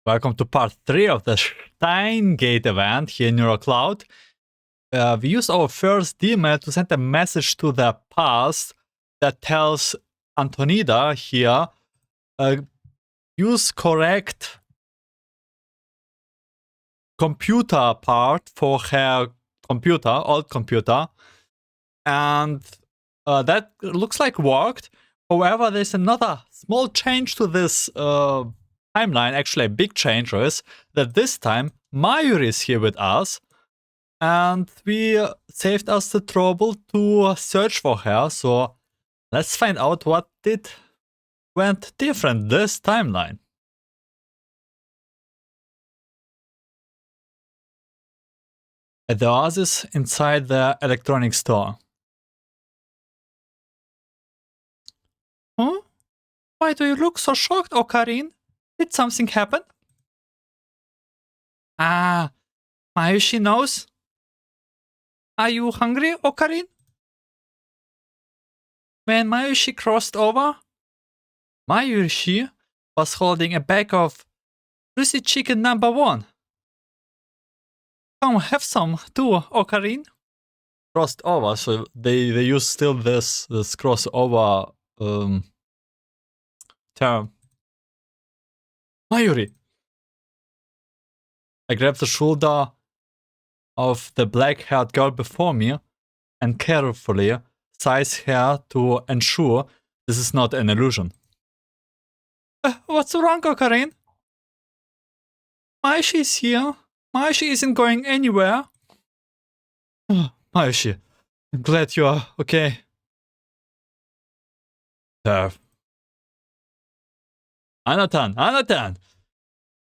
Welcome to part 3 of the Steins Gate event here in NeuroCloud. We used our first D-mail to send a message to the past that tells Antonida here, use correct computer part for her computer, old computer. And that looks like worked. However, there's another small change to this timeline, actually a big change is that this time Mayuri is here with us, and we saved us the trouble to search for her. So let's find out what went different this timeline. At the Oasis inside the electronics store. Huh? Why do you look so shocked, Ocarin? Did something happen? Ah, Mayushi knows. Are you hungry, Ocarin? When Mayushi crossed over, Mayushi was holding a bag of juicy chicken number 1. Come have some too, Ocarin. Crossed over, so they use still this crossover term. Mayuri. I grabbed the shoulder of the black-haired girl before me and carefully sized her to ensure this is not an illusion. What's wrong, Ocarin? Mayushi is here. Mayushi isn't going anywhere. Mayushi, I'm glad you are okay. Anatan!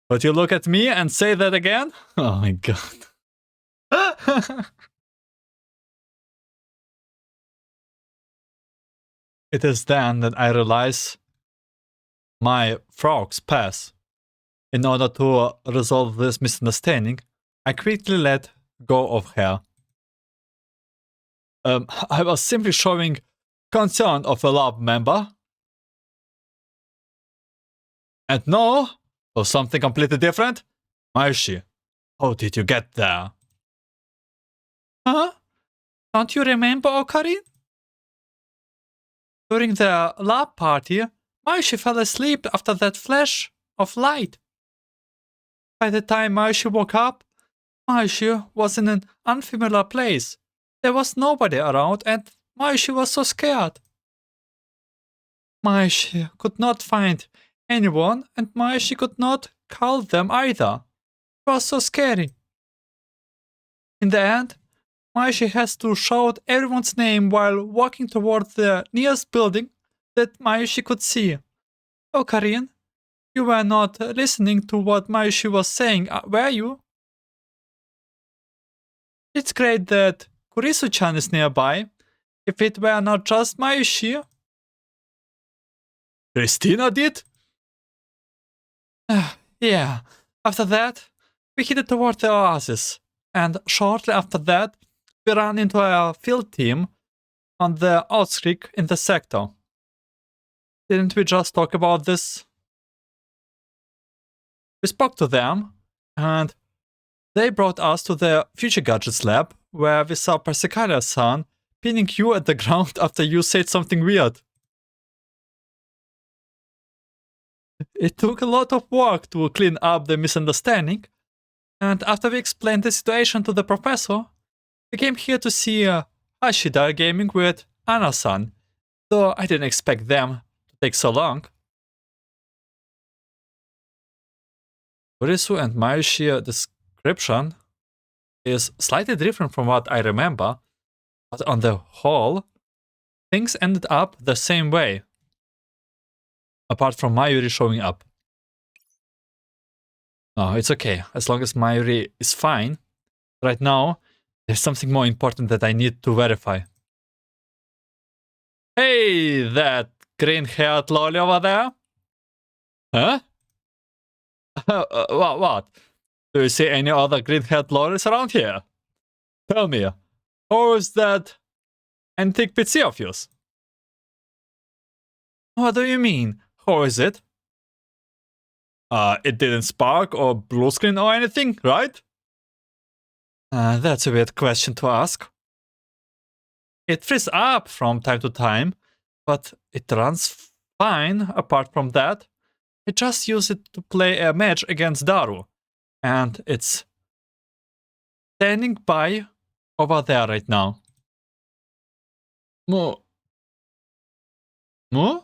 But you look at me and say that again? Oh my god. It is then that I realize my frog's pass. In order to resolve this misunderstanding, I quickly let go of her. I was simply showing concern of a lab member. And no, for something completely different? Mayushi, how did you get there? Huh? Don't you remember, Ocarin? During the lab party, Mayushi fell asleep after that flash of light. By the time Mayushi woke up, Mayushi was in an unfamiliar place. There was nobody around and Mayushi was so scared. Mayushi could not find anyone and Mayushi could not call them either. It was so scary. In the end, Mayushi has to shout everyone's name while walking toward the nearest building that Mayushi could see. Ocarin, you were not listening to what Mayushi was saying, were you? It's great that Kurisu-chan is nearby. If it were not just Mayushi... Christina did? Yeah. After that, we headed toward the Oasis. And shortly after that, we ran into a field team on the outskirts in the sector. Didn't we just talk about this? We spoke to them, and they brought us to the Future Gadgets lab, where we saw Persicaria-san pinning you at the ground after you said something weird. It took a lot of work to clean up the misunderstanding, and after we explained the situation to the professor, we came here to see Hashida gaming with Anna-san, though I didn't expect them to take so long. Kurisu and Mayushi description is slightly different from what I remember, but on the whole, things ended up the same way, apart from Mayuri showing up. No, it's okay, as long as Mayuri is fine. Right now, there's something more important that I need to verify. Hey, that green-haired lolly over there? Huh? What? Do you see any other green-haired lollies around here? Tell me, how is that antique PC of yours? What do you mean? How is it? It didn't spark or blue screen or anything, right? That's a weird question to ask. It frees up from time to time, but it runs fine apart from that. I just use it to play a match against Daru, and it's standing by over there right now. Mo? Mo?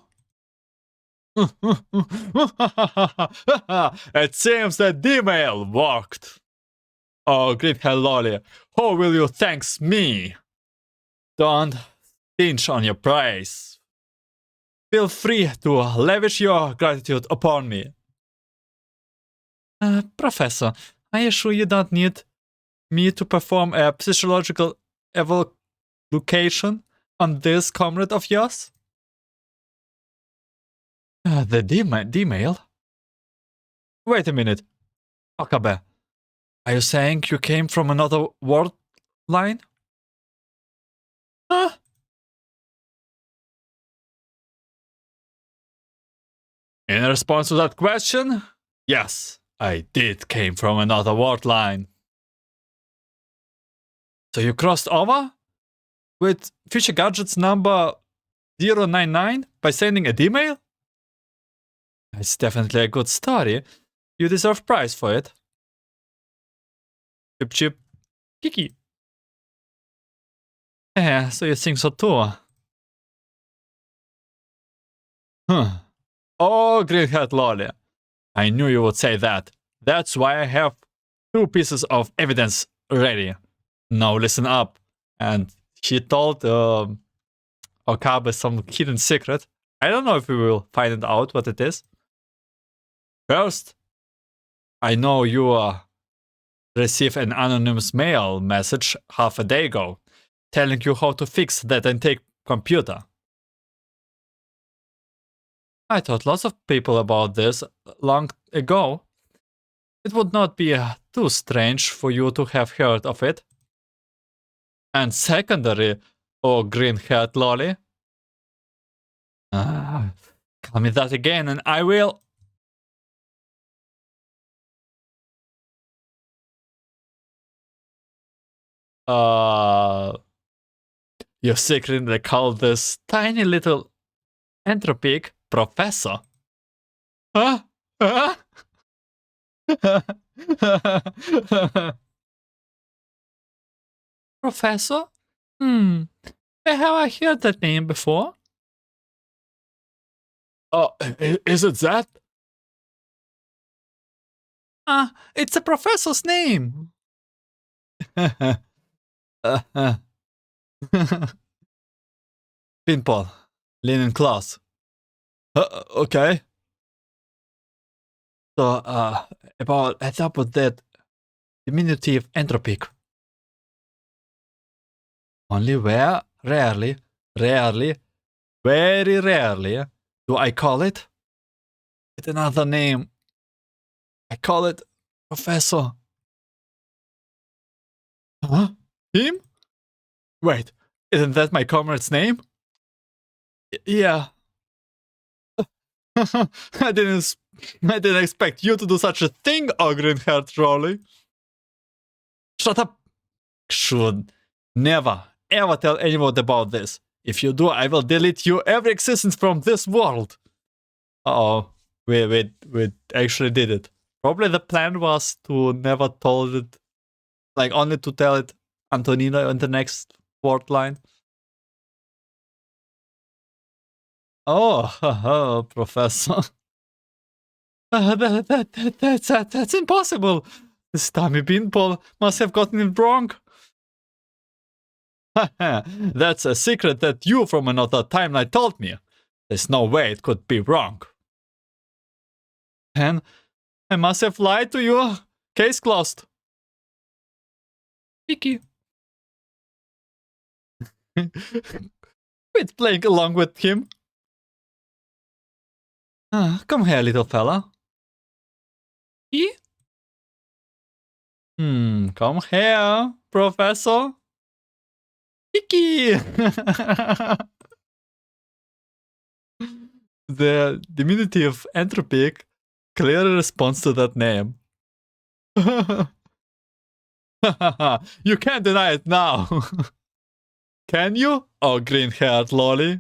It seems that D-mail worked. Oh, great hell, lolly. How will you thanks me? Don't stinge on your praise. Feel free to lavish your gratitude upon me. Professor, are you sure you don't need me to perform a physiological evaluation on this comrade of yours? The D-mail? Wait a minute. Okabe, are you saying you came from another world line? Huh? In response to that question, yes, I did came from another world line. So you crossed over with Future Gadgets number 099 by sending a D-mail? It's definitely a good story. You deserve prize for it. Chip chip. Kiki. Yeah, so you think so too. Huh. Oh, green-haired lolly. I knew you would say that. That's why I have 2 pieces of evidence ready. Now listen up. And he told Okabe some hidden secret. I don't know if we will find out what it is. First, I know you received an anonymous mail message half a day ago telling you how to fix that intake computer. I told lots of people about this long ago. It would not be too strange for you to have heard of it. And secondary, oh green-haired lolly. Call me that again and I will... You secretly call this tiny little entropic professor? Huh? Huh? Professor? Where have I heard that name before? Oh, is it that? It's a professor's name. Pinball. Lean in class. Okay. So, about heads up with that diminutive entropic. Only rarely, very rarely do I call it with another name. I call it Professor. Huh? Him? Wait, isn't that my comrade's name? Yeah. I didn't expect you to do such a thing, green-haired Rolly. Shut up. Should never, ever tell anyone about this. If you do, I will delete you every existence from this world. Uh-oh. We actually did it. Probably the plan was to never told it, like only to tell it Antonina on the next word line. Oh, Professor. That's impossible. This dummy Beanball must have gotten it wrong. That's a secret that you from another timeline told me. There's no way it could be wrong. Then I must have lied to you. Case closed. Vicky. Quit playing along with him. Come here, little fella. He? Come here, Professor. Vicky. The diminutive entropic clearly responds to that name. You can't deny it now. Can you? Oh, green-haired lolly.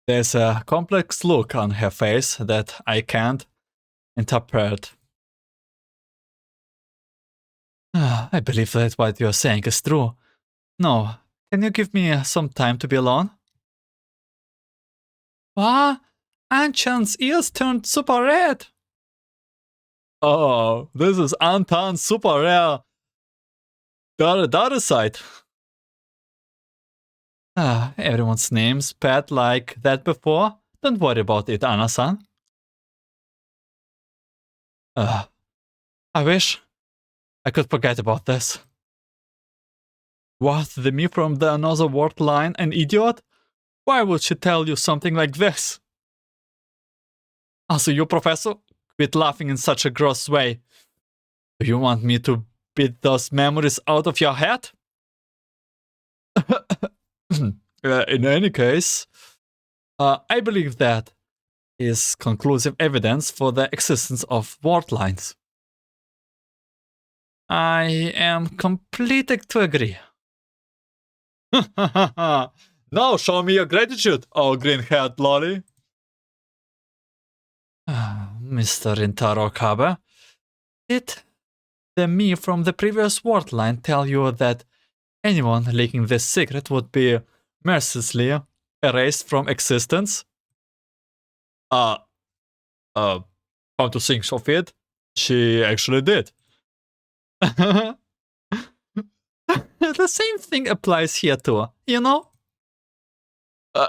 There's a complex look on her face that I can't interpret. I believe that what you're saying is true. No, can you give me some time to be alone? What? Anchan's ears turned super red. Oh, this is Anton's super rare Darusite. Everyone's name's pet like that before. Don't worry about it, Anna-san. I wish I could forget about this. What, the me from the another world line, an idiot? Why would she tell you something like this? Also, you, Professor, quit laughing in such a gross way. Do you want me to beat those memories out of your head? In any case, I believe that is conclusive evidence for the existence of world lines. I am completely to agree. Now show me your gratitude, oh green-haired lolly. Mr. Rintaro Kabe, did the me from the previous world line tell you that anyone leaking this secret would be mercilessly erased from existence? Come to think of it, she actually did. The same thing applies here too, you know?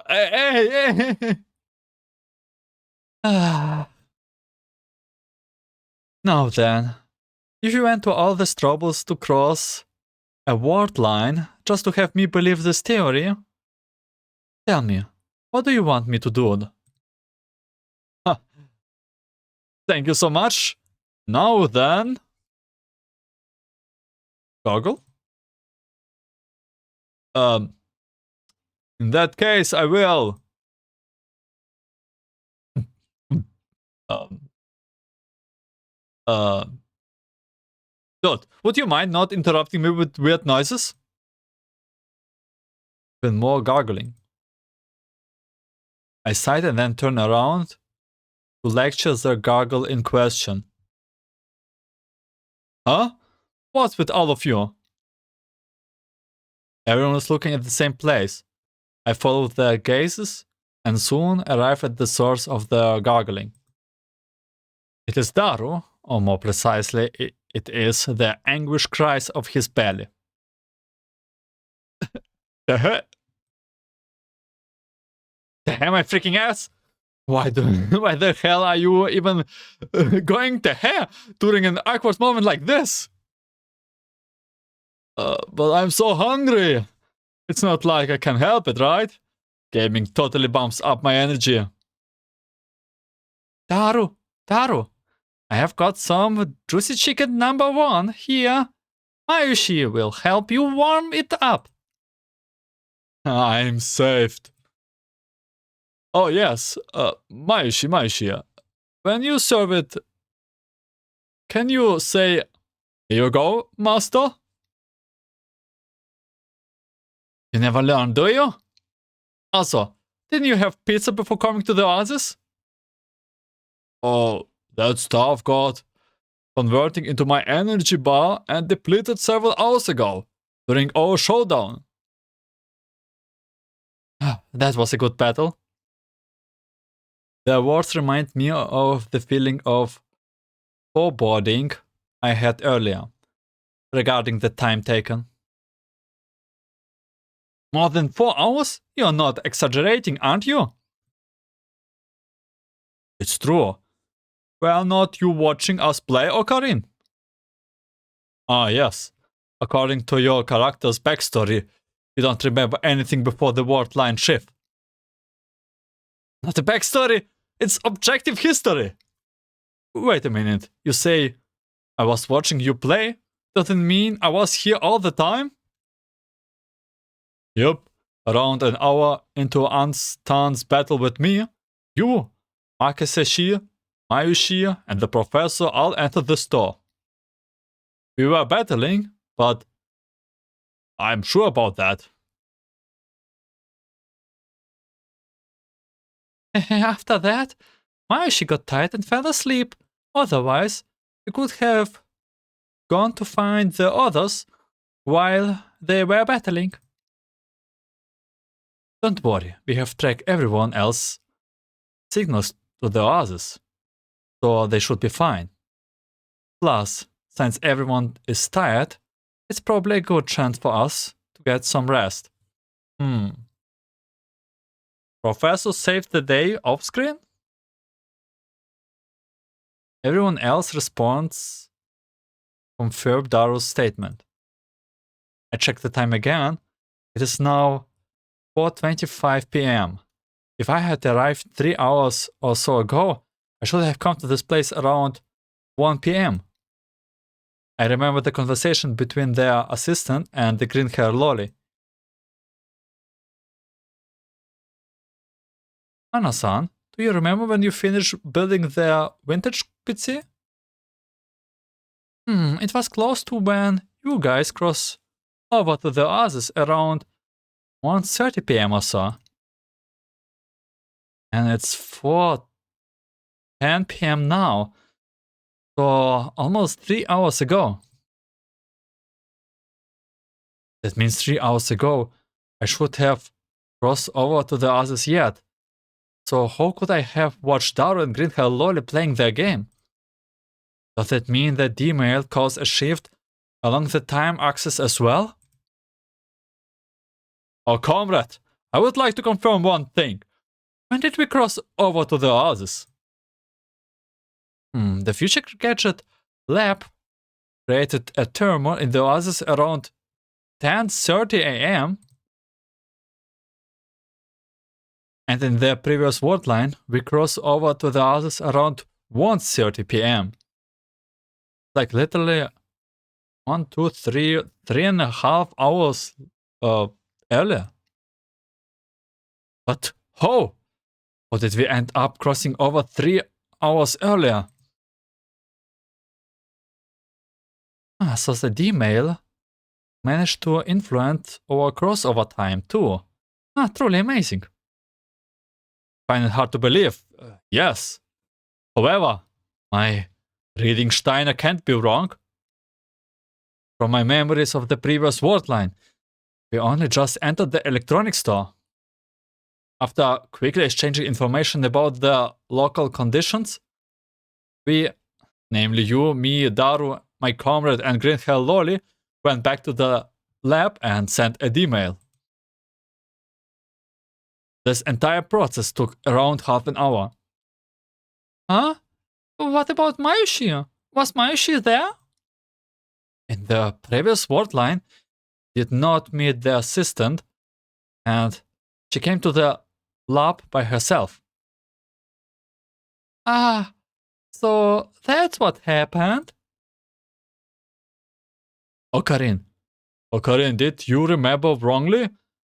Hey. Now then, if you went to all these troubles to cross a world line just to have me believe this theory, tell me, what do you want me to do? Thank you so much. Now then... Goggle? In that case, I will... Dude, would you mind not interrupting me with weird noises? Even more gargling. I sighed and then turned around to lecture the gargle in question. Huh? What's with all of you? Everyone was looking at the same place. I followed their gazes and soon arrived at the source of the gargling. It is Daru, or more precisely, it is the anguish cries of his belly. The hell? The hell, my freaking ass? Why the hell are you even going to hell during an awkward moment like this? But I'm so hungry. It's not like I can help it, right? Gaming totally bumps up my energy. Daru, I have got some juicy chicken #1 here. Mayuri will help you warm it up. I'm saved. Oh yes, Mayuri, when you serve it, can you say, "Here you go, master"? You never learn, do you? Also, didn't you have pizza before coming to the Oasis? Oh, that stuff got converting into my energy bar and depleted several hours ago, during our showdown. That was a good battle. The words remind me of the feeling of foreboding I had earlier, regarding the time taken. More than 4 hours? You're not exaggerating, aren't you? It's true. Were not you watching us play, Ocarina? Ah, yes. According to your character's backstory, you don't remember anything before the world line shift. Not a backstory, it's objective history. Wait a minute, you say I was watching you play? Doesn't mean I was here all the time? Yep, around an hour into Anstan's battle with me, you Makeseshi, Mayuri, and the professor all entered the store. We were battling, but I'm sure about that. After that, Mayuri got tired and fell asleep. Otherwise, we could have gone to find the others while they were battling. Don't worry, we have tracked everyone else's signals to the Oasis, so they should be fine. Plus, since everyone is tired, it's probably a good chance for us to get some rest. Professor saved the day off screen? Everyone else responds confirm Darus' statement. I checked the time again. It is now 4:25 p.m. If I had arrived 3 hours or so ago, I should have come to this place around 1 p.m. I remember the conversation between their assistant and the green-haired lolly. Anna-san, do you remember when you finished building their vintage PC? It was close to when you guys crossed over to the Oasis around 1:30 p.m. or so. And it's 4:10 p.m. now, so almost 3 hours ago. That means 3 hours ago, I should have crossed over to the Oasis yet. So how could I have watched Daru and Green-haired Lolly playing their game? Does that mean that D-mail caused a shift along the time axis as well? Oh, comrade, I would like to confirm one thing. When did we cross over to the Oasis? The Future Gadget Lab created a terminal in the Oasis around 10:30 a.m. And in the previous word line, we crossed over to the Oasis around 1:30 p.m. Like literally 1, 2, 3, 3.5 hours earlier. But how? How did we end up crossing over 3 hours earlier? So the D-mail managed to influence our crossover time too. Truly amazing. Find it hard to believe, yes. However, my reading Steiner can't be wrong. From my memories of the previous word line, we only just entered the electronics store. After quickly exchanging information about the local conditions, we, namely you, me, Daru, my comrade, and green-haired Lolly, went back to the lab and sent a D-mail. This entire process took around half an hour. Huh? What about Mayuri? Was Mayuri there? In the previous word line, did not meet the assistant, and she came to the lab by herself. So that's what happened? Ocarina, did you remember wrongly?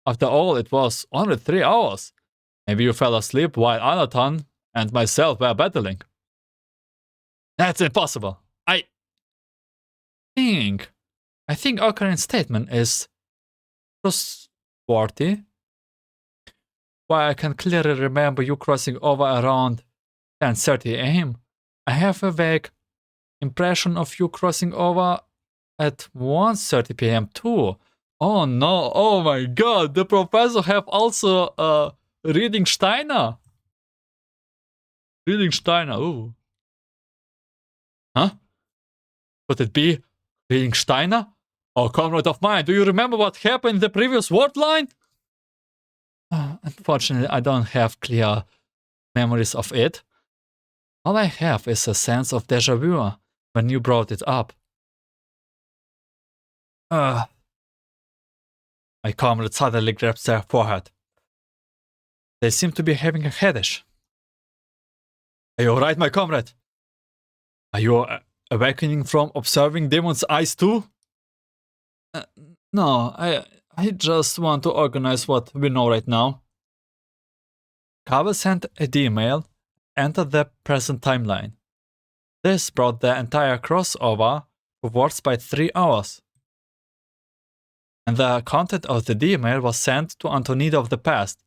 After all, it was only 3 hours. Maybe you fell asleep while Anatan and myself were battling. That's impossible. I think Ocarina's statement is trustworthy. While I can clearly remember you crossing over around 10:30 a.m., I have a vague impression of you crossing over at 1:30 p.m. too. Oh no, oh my god, the professor have also reading Steiner. Reading Steiner, ooh. Huh? Could it be reading Steiner? Oh, comrade of mine, do you remember what happened in the previous word line? Unfortunately, I don't have clear memories of it. All I have is a sense of déjà vu when you brought it up. My comrade suddenly grabs their forehead. They seem to be having a headache. Are you alright, my comrade? Are you awakening from observing Demon's eyes too? No, I just want to organize what we know right now. Kabe sent a D-mail enter the present timeline. This brought the entire crossover forwards by 3 hours. And the content of the D-mail was sent to Antonida of the past,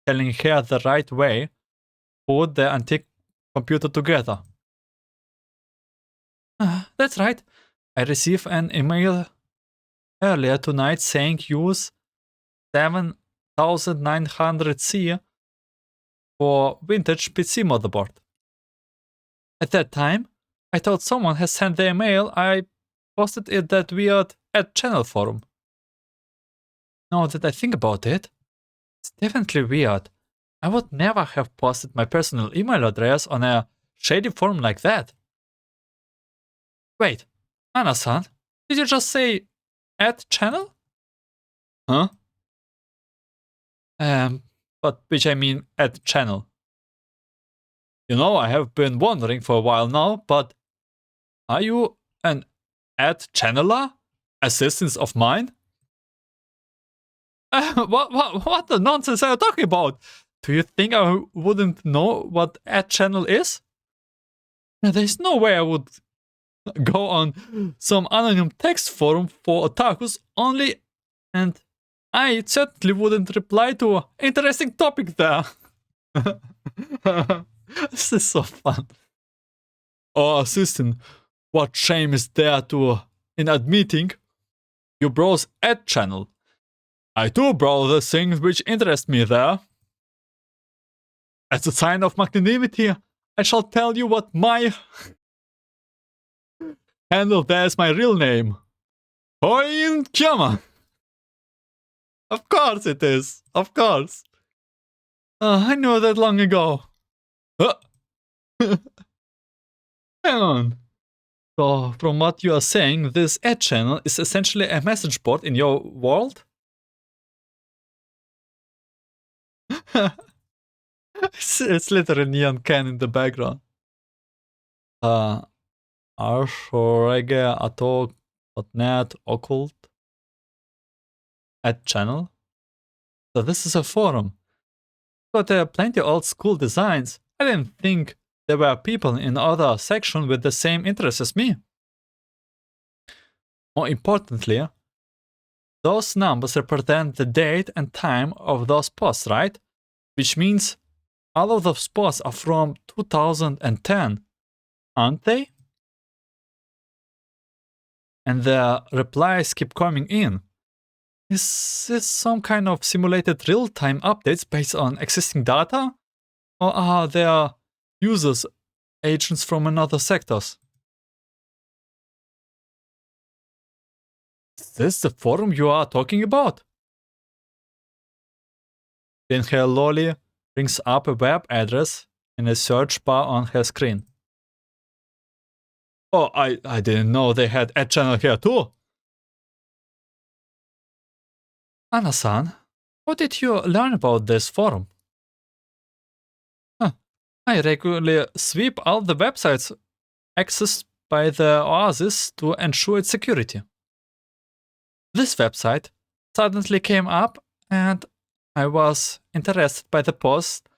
telling her the right way to put the antique computer together. That's right. I received an email earlier tonight saying use 7900C for vintage PC motherboard. At that time, I thought someone had sent the email. I posted it that weird @channel forum. Now that I think about it, it's definitely weird. I would never have posted my personal email address on a shady forum like that. Wait, Anna-san, did you just say @channel? Huh? But which I mean @channel. You know, I have been wondering for a while now, but are you an @channeler? Assistant of mine? What the nonsense are you talking about? Do you think I wouldn't know what @channel is? There's no way I would go on some anonymous text forum for otakus only, and I certainly wouldn't reply to an interesting topic there. This is so fun. Oh, assistant, what shame is there in admitting you browse @channel? I do browse the things which interest me there. As a sign of magnanimity, I shall tell you what my handle there is my real name. Erika And Kimie. Of course it is. Of course. I knew that long ago. Hang on. So, from what you are saying, this @channel is essentially a message board in your world? It's literally neon can in the background. Arshorege.net occult @channel. So this is a forum. But there are plenty of old school designs. I didn't think there were people in other sections with the same interests as me. More importantly, those numbers represent the date and time of those posts, right? Which means all of those posts are from 2010, aren't they? And the replies keep coming in. Is this some kind of simulated real-time updates based on existing data? Or are there users, agents from another sectors? Is this the forum you are talking about? Then her lolly brings up a web address in a search bar on her screen. Oh, I didn't know they had @channel here too. Anna-san, how did you learn about this forum? I regularly sweep all the websites accessed by the Oasis to ensure its security. This website suddenly came up and I was interested by the post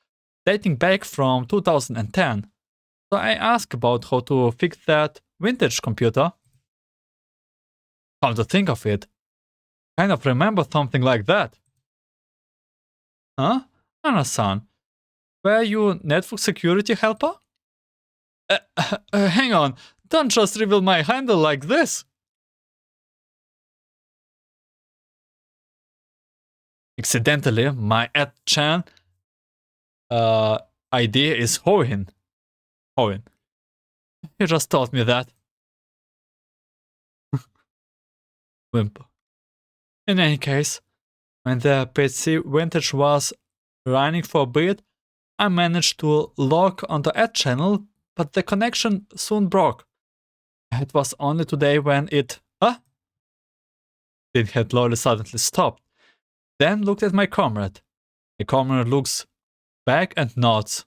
dating back from 2010. So I asked about how to fix that vintage computer. Come to think of it, kind of remember something like that. Huh? Anna-san, were you network security helper? Hang on, don't just reveal my handle like this. Incidentally, my @chan ID is Hoin. You just told me that. Wimp. In any case, when the PC vintage was running for a bit, I managed to log onto @channel, but the connection soon broke. It was only today when it... Pinhead lolly suddenly stopped, then looked at my comrade. The comrade looks back and nods.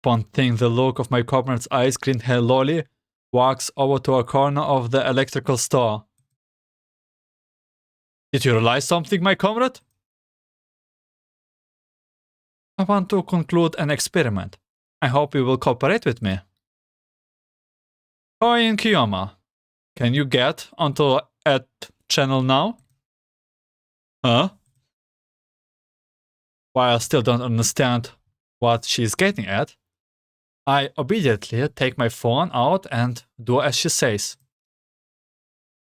Upon seeing the look of my comrade's eyes, grinned her lolly, walks over to a corner of the electrical store. Did you realize something, my comrade? I want to conclude an experiment. I hope you will cooperate with me. Erika and Kimie, can you get onto a channel now? Huh? While I still don't understand what she's getting at, I obediently take my phone out and do as she says.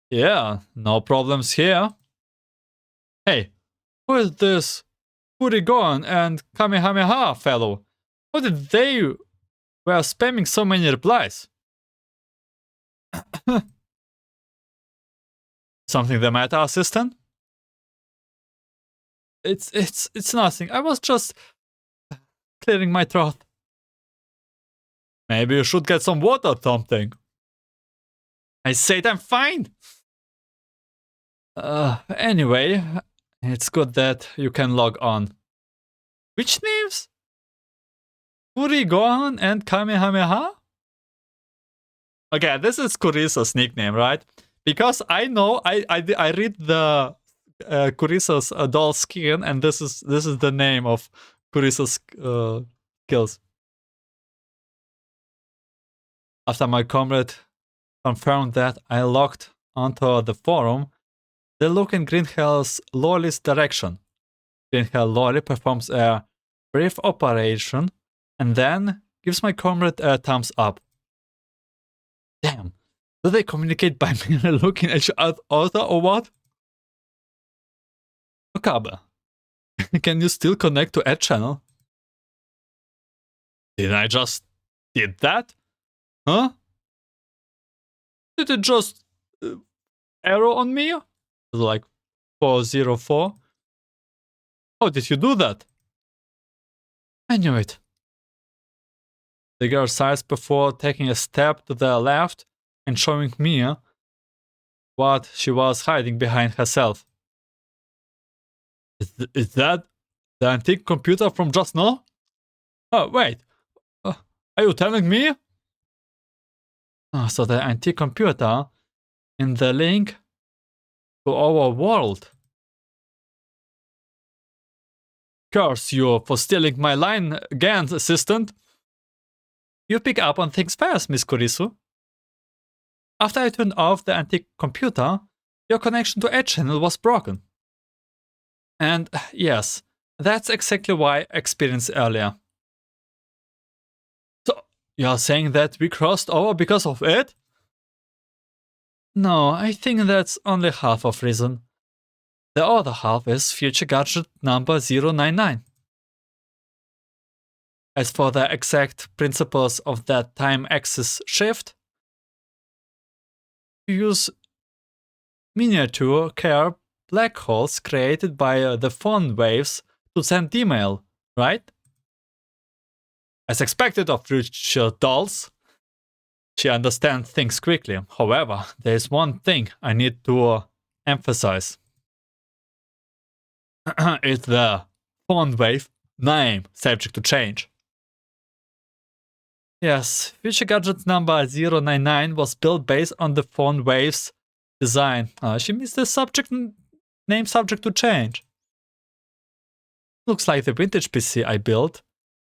Yeah, no problems here. Hey, who is this Erika and Kamehameha fellow? How did they were spamming so many replies? Something the matter, assistant? It's nothing. I was just clearing my throat. Maybe you should get some water or something. I said I'm fine. Anyway, it's good that you can log on. Which names? Erika and Kamehameha? Okay, this is Kurisa's nickname, right? Because I know I read the Kurisa's doll skin, and this is the name of Kurisa's skills. After my comrade confirmed that I logged onto the forum, they look in Greenhell's Lolly's direction. Greenhell Lolly performs a brief operation and then gives my comrade a thumbs up. Damn, do they communicate by merely looking at each other or what? Okabe, can you still connect to Ed channel? Did I just did that? Huh? Did it just arrow on me? Like 404? How did you do that? I knew it. The girl sighs before taking a step to the left and showing me what she was hiding behind herself. Is that the antique computer from just now? Oh, wait. Are you telling me? So the antique computer in the link to our world. Curse you for stealing my line again, assistant. You pick up on things fast, Miss Kurisu. After I turned off the antique computer, your connection to Edge channel was broken. And yes, that's exactly why I experienced earlier. So, you're saying that we crossed over because of it? No, I think that's only half of reason. The other half is future gadget number 099. As for the exact principles of that time axis shift, you use miniature care black holes created by the phone waves to send D-mail, right? As expected of rich dolls, she understands things quickly. However, there is one thing I need to emphasize. It's the phone wave name subject to change. Yes, future gadget number 099 was built based on the phone wave's design. She means the subject name subject to change. Looks like the vintage PC I built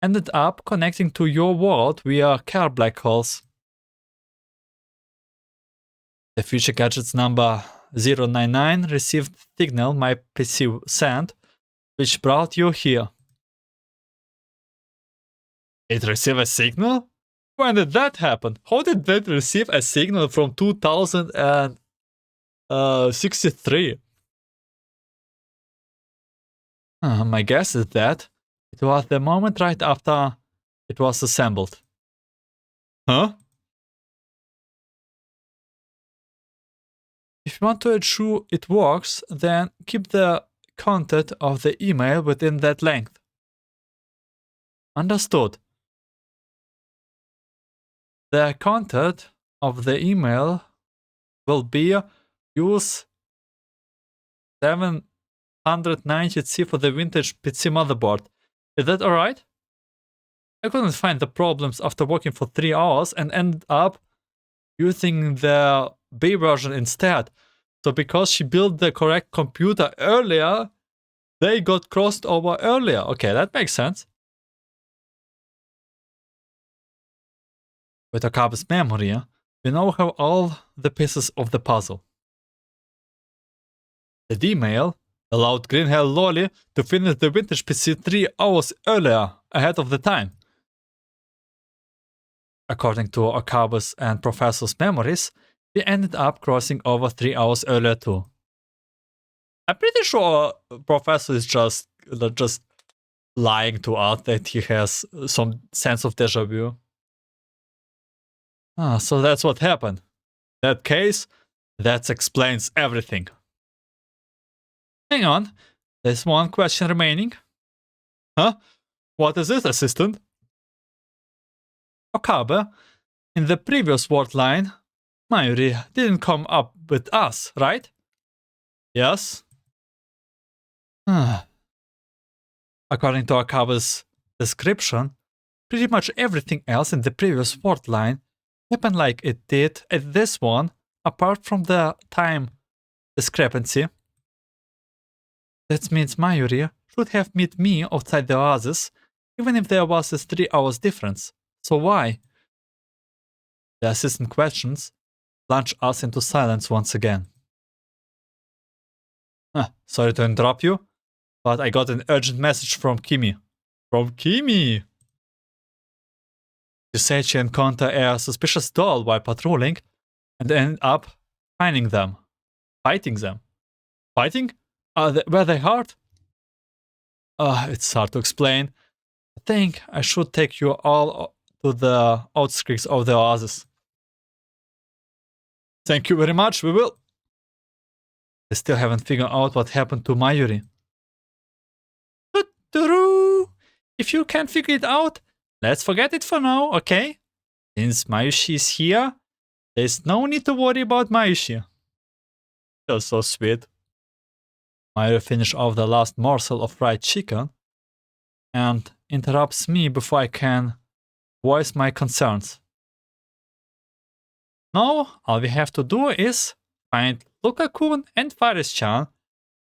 ended up connecting to your world via car black holes. The future gadgets number 099 received the signal my PC sent, which brought you here. It received a signal? When did that happen? How did that receive a signal from 2063? My guess is that it was the moment right after it was assembled. Huh? If you want to ensure it works, then keep the content of the email within that length. Understood. The content of the email will be use 790C for the vintage PC motherboard. Is that alright? I couldn't find the problems after working for 3 hours and ended up using the B version instead. So because she built the correct computer earlier, they got crossed over earlier. Okay, that makes sense. With Okabe's memory, we now have all the pieces of the puzzle. The D-mail allowed green-haired lolly to finish the vintage PC 3 hours earlier, ahead of the time. According to Okabe's and Professor's memories, we ended up crossing over 3 hours earlier too. I'm pretty sure Professor is just lying to us that he has some sense of deja vu. So that's what happened. In that case, that explains everything. Hang on, there's one question remaining. Huh? What is it, assistant? Okabe, in the previous word line, Mayuri didn't come up with us, right? Yes. According to Okabe's description, pretty much everything else in the previous word line happened like it did at this one, apart from the time discrepancy. That means Mayuri should have met me outside the Oasis, even if there was a 3 hours difference. So why? The assistant questions plunge us into silence once again. Sorry to interrupt you, but I got an urgent message from Kimie. From Kimie! She said she encountered a suspicious doll while patrolling and ended up finding them. Fighting them. Fighting? Were they hard? It's hard to explain. I think I should take you all to the outskirts of the Oasis. Thank you very much, we will. I still haven't figured out what happened to Mayuri. If you can't figure it out, let's forget it for now, okay? Since Mayushi is here, there's no need to worry about Mayushi. That's so sweet. Mayuri finishes off the last morsel of fried chicken and interrupts me before I can voice my concerns. Now, all we have to do is find Luka-kun and Faris-chan,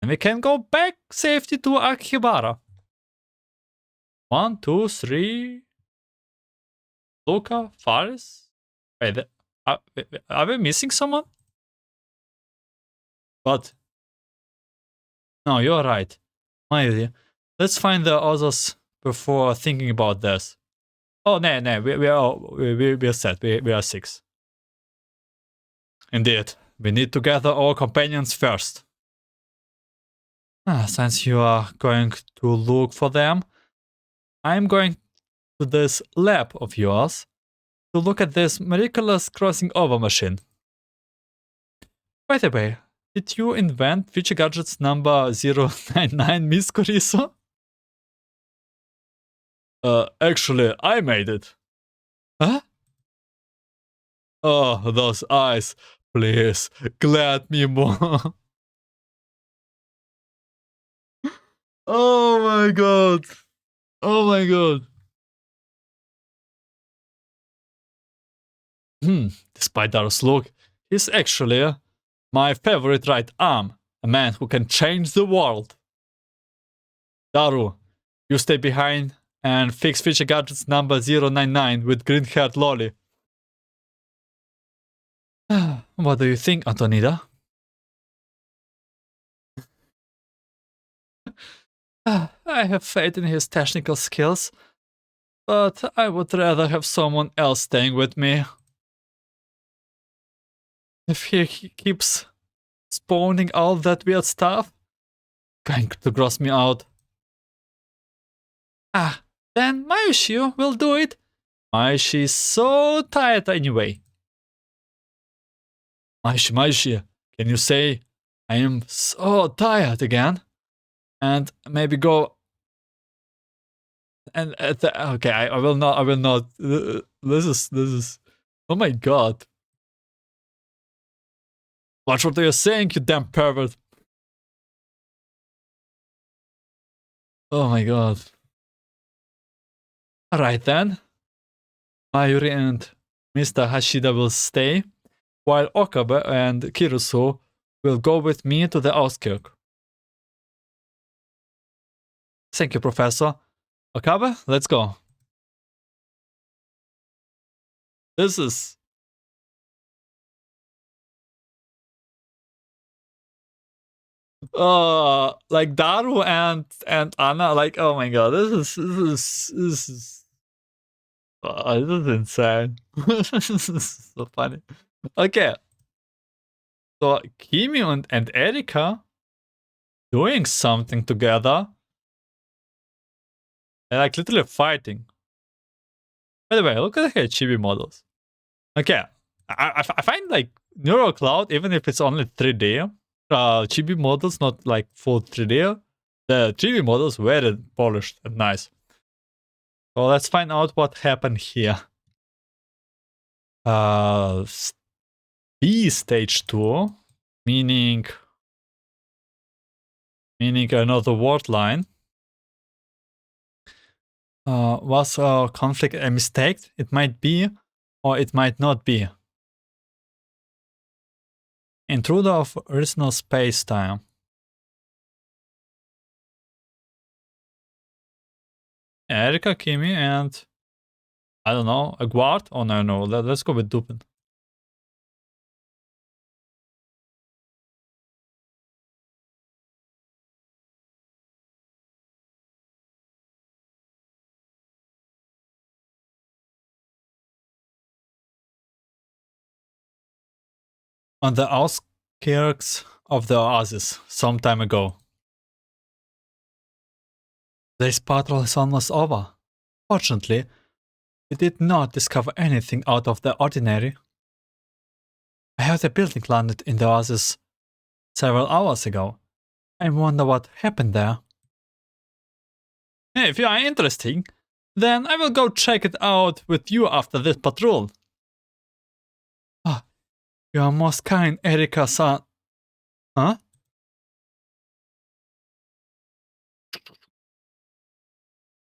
and we can go back safely to Akihabara. 1, 2, 3. Luka, Faris. Wait, are we missing someone? But no, you're right. Mayuri, let's find the others before thinking about this. Oh, no, we are set. We are 6. Indeed, we need to gather our companions first. Since you are going to look for them, I'm going to this lab of yours to look at this miraculous crossing over machine. By the way, did you invent Future Gadgets number 099, Miss Kuriso? Actually, I made it. Huh? Oh, those eyes. Please, glad me more. Oh my god. Oh my god. Despite Darus' look, he's actually my favorite right arm. A man who can change the world. Daru, you stay behind and fix Future Gadgets number 099 with green-haired lolly. What do you think, Antonida? I have faith in his technical skills, but I would rather have someone else staying with me. If he keeps spawning all that weird stuff, going to gross me out. Then Mayushi will do it. Mayushi is so tired anyway. Mayushi, can you say I am so tired again? And maybe go and okay, I will not. This is. Oh my god! Watch what you're saying, you damn pervert! Oh my god! All right then. Mayuri and Mr. Hashida will stay, while Okabe and Kiruso will go with me to the outskirts. Thank you, Professor. Okabe, let's go. This is... like Daru and Anna, like, oh my god, this is insane. This is so funny. Okay. So Kimie and Erika doing something together. They're like literally fighting. By the way, look at the chibi models. Okay. I find like Neural Cloud, even if it's only 3D, chibi models, not like full 3D, the chibi models very polished and nice. So let's find out what happened here. B stage 2, meaning another word line. Was a conflict a mistake? It might be, or it might not be. Intruder of original space-time. Erika, Kimie, and I don't know, a guard? Oh no, let's go with Dupin. On the outskirts of the Oasis, some time ago. This patrol is almost over. Fortunately, we did not discover anything out of the ordinary. I heard a building landed in the Oasis several hours ago. I wonder what happened there. If you are interested, then I will go check it out with you after this patrol. Ah, you are most kind, Erika-san. Huh?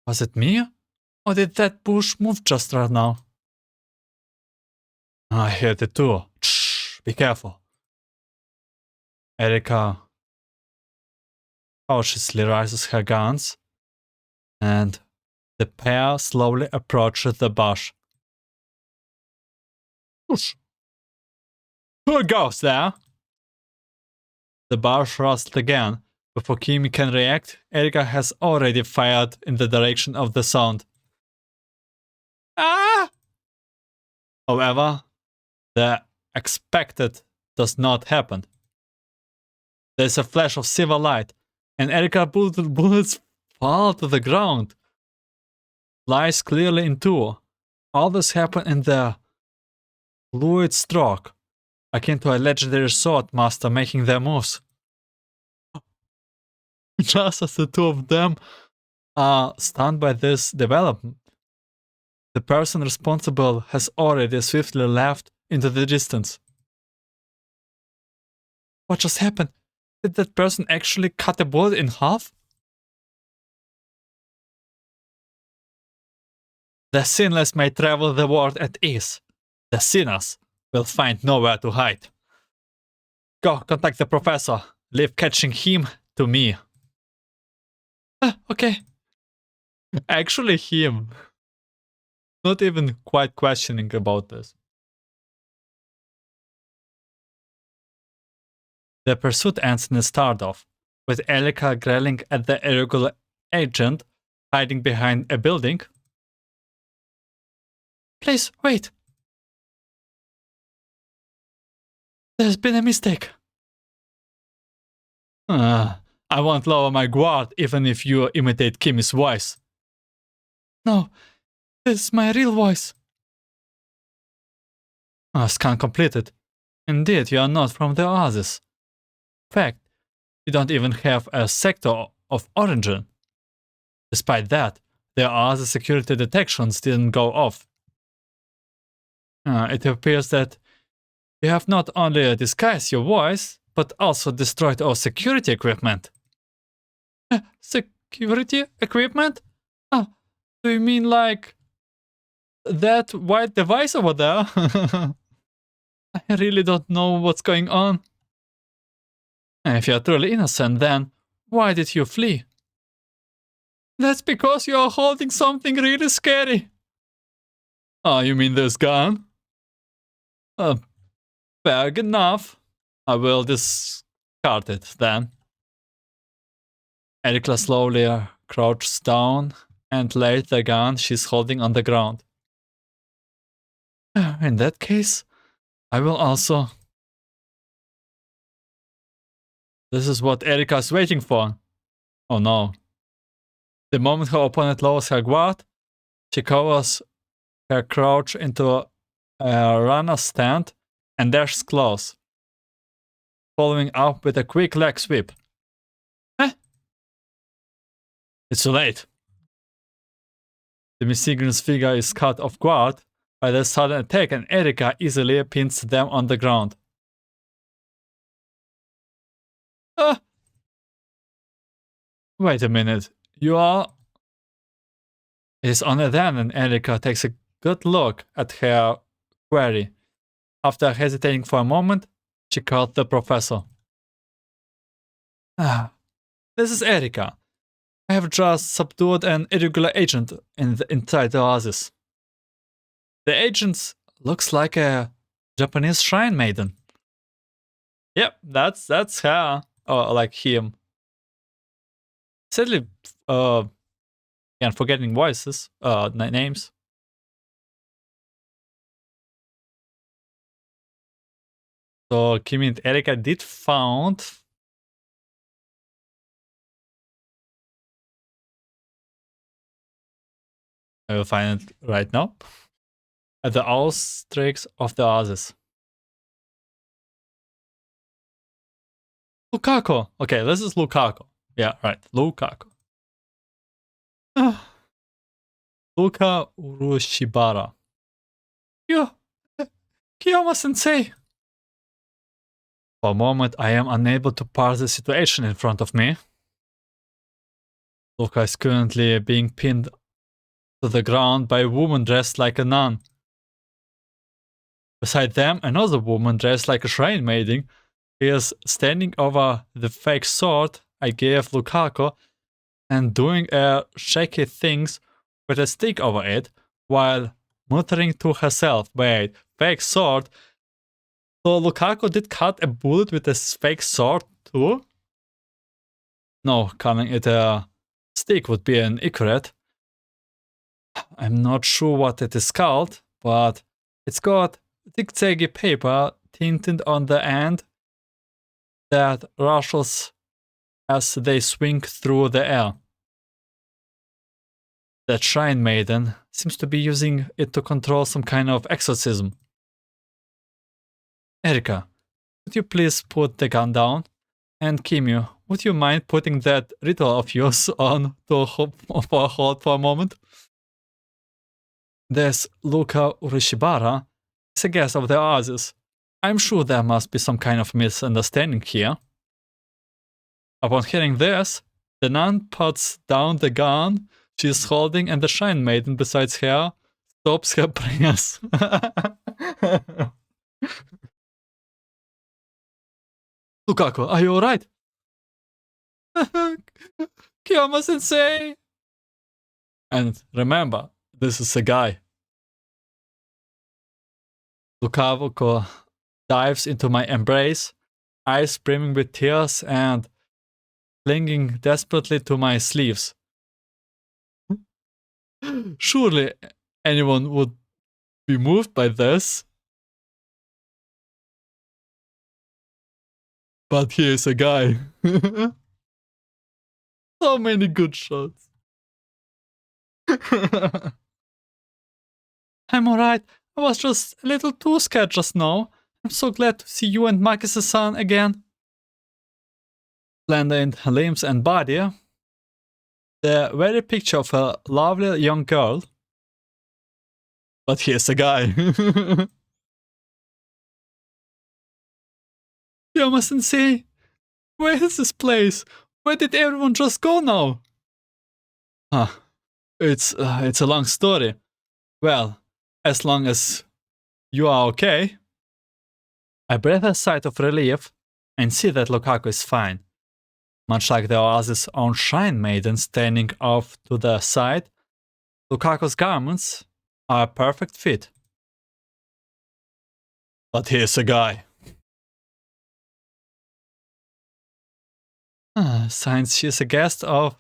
Was it me? Or did that bush move just right now? I heard it too. Shh, be careful. Erika cautiously raises her guns, and the pair slowly approaches the bush. Whoosh. Who goes there? The bush rustled again. Before Kimie can react, Erika has already fired in the direction of the sound. Ah! However, the expected does not happen. There's a flash of silver light, and Erika's bullets fall to the ground. Slice clearly in two. All this happened in the fluid stroke, akin to a legendary sword master making their moves. Just as the two of them are stunned by this development, the person responsible has already swiftly left into the distance. What just happened? Did that person actually cut a bullet in half? The sinless may travel the world at ease. The sinners will find nowhere to hide. Go contact the professor. Leave catching him to me. Okay. Actually him. Not even quite questioning about this. The pursuit ends in a standoff, with Erika growling at the irregular agent hiding behind a building. Please, wait. There's been a mistake. I won't lower my guard even if you imitate Kimie's voice. No, this is my real voice. Scan completed. Indeed, you are not from the Oasis. In fact, you don't even have a sector of origin. Despite that, the Oasis security detections didn't go off. It appears that you have not only disguised your voice, but also destroyed our security equipment. Security equipment? Do you mean like that white device over there? I really don't know what's going on. If you're truly innocent, then why did you flee? That's because you are holding something really scary. Oh, you mean this gun? Fair enough. I will discard it then. Erika slowly crouches down and laid the gun she's holding on the ground. In that case, I will also... This is what Erika is waiting for. Oh no. The moment her opponent lowers her guard, she covers her crouch into a runner stand and dashes close, following up with a quick leg sweep. It's too late. The miscegenous figure is caught off guard by the sudden attack and Erika easily pins them on the ground. Wait a minute, you are... It is only then and Erika takes a good look at her query. After hesitating for a moment, she called the professor. This is Erika. I have just subdued an irregular agent inside the Oasis. The agent looks like a Japanese shrine maiden. Yep, that's her. Or like him. Sadly, again, forgetting voices, names. So Kimie and Erika did found... I will find it right now. At the outstreaks of the Oasis. Lukaku. Okay, this is Lukaku. Yeah, right. Lukaku. Luka Urushibara. Kiyama-sensei. For a moment, I am unable to parse the situation in front of me. Luka is currently being pinned to the ground by a woman dressed like a nun. Beside them, another woman dressed like a shrine maiden is standing over the fake sword I gave Lukaku and doing shaky things with a stick over it while muttering to herself. Wait, fake sword? So Lukaku did cut a bullet with a fake sword too? No, calling it a stick would be inaccurate. I'm not sure what it is called, but it's got zigzaggy paper tinted on the end that rustles as they swing through the air. That shrine maiden seems to be using it to control some kind of exorcism. Erika, would you please put the gun down? And Kimie, would you mind putting that ritual of yours on to hold for a moment? This Luka Urishibara is a guest of the Oasis. I'm sure there must be some kind of misunderstanding here. Upon hearing this, the nun puts down the gun she is holding and the shrine maiden beside her stops her prayers. Lukaku, are you alright? Kiyama-sensei! And remember, this is a guy. Lukaku dives into my embrace, eyes brimming with tears and clinging desperately to my sleeves. Surely anyone would be moved by this. But he is a guy. So many good shots. I'm alright. I was just a little too scared just now. I'm so glad to see you and Makise-san again. Slender in limbs and body, the very picture of a lovely young girl. But here's a guy. Kiyama-sensei, where is this place? Where did everyone just go now? It's a long story. Well, as long as you are okay. I breathe a sigh of relief and see that Lukaku is fine. Much like the Oasis' own shrine maiden standing off to the side, Lukaku's garments are a perfect fit. But he's a guy. Since she's a guest of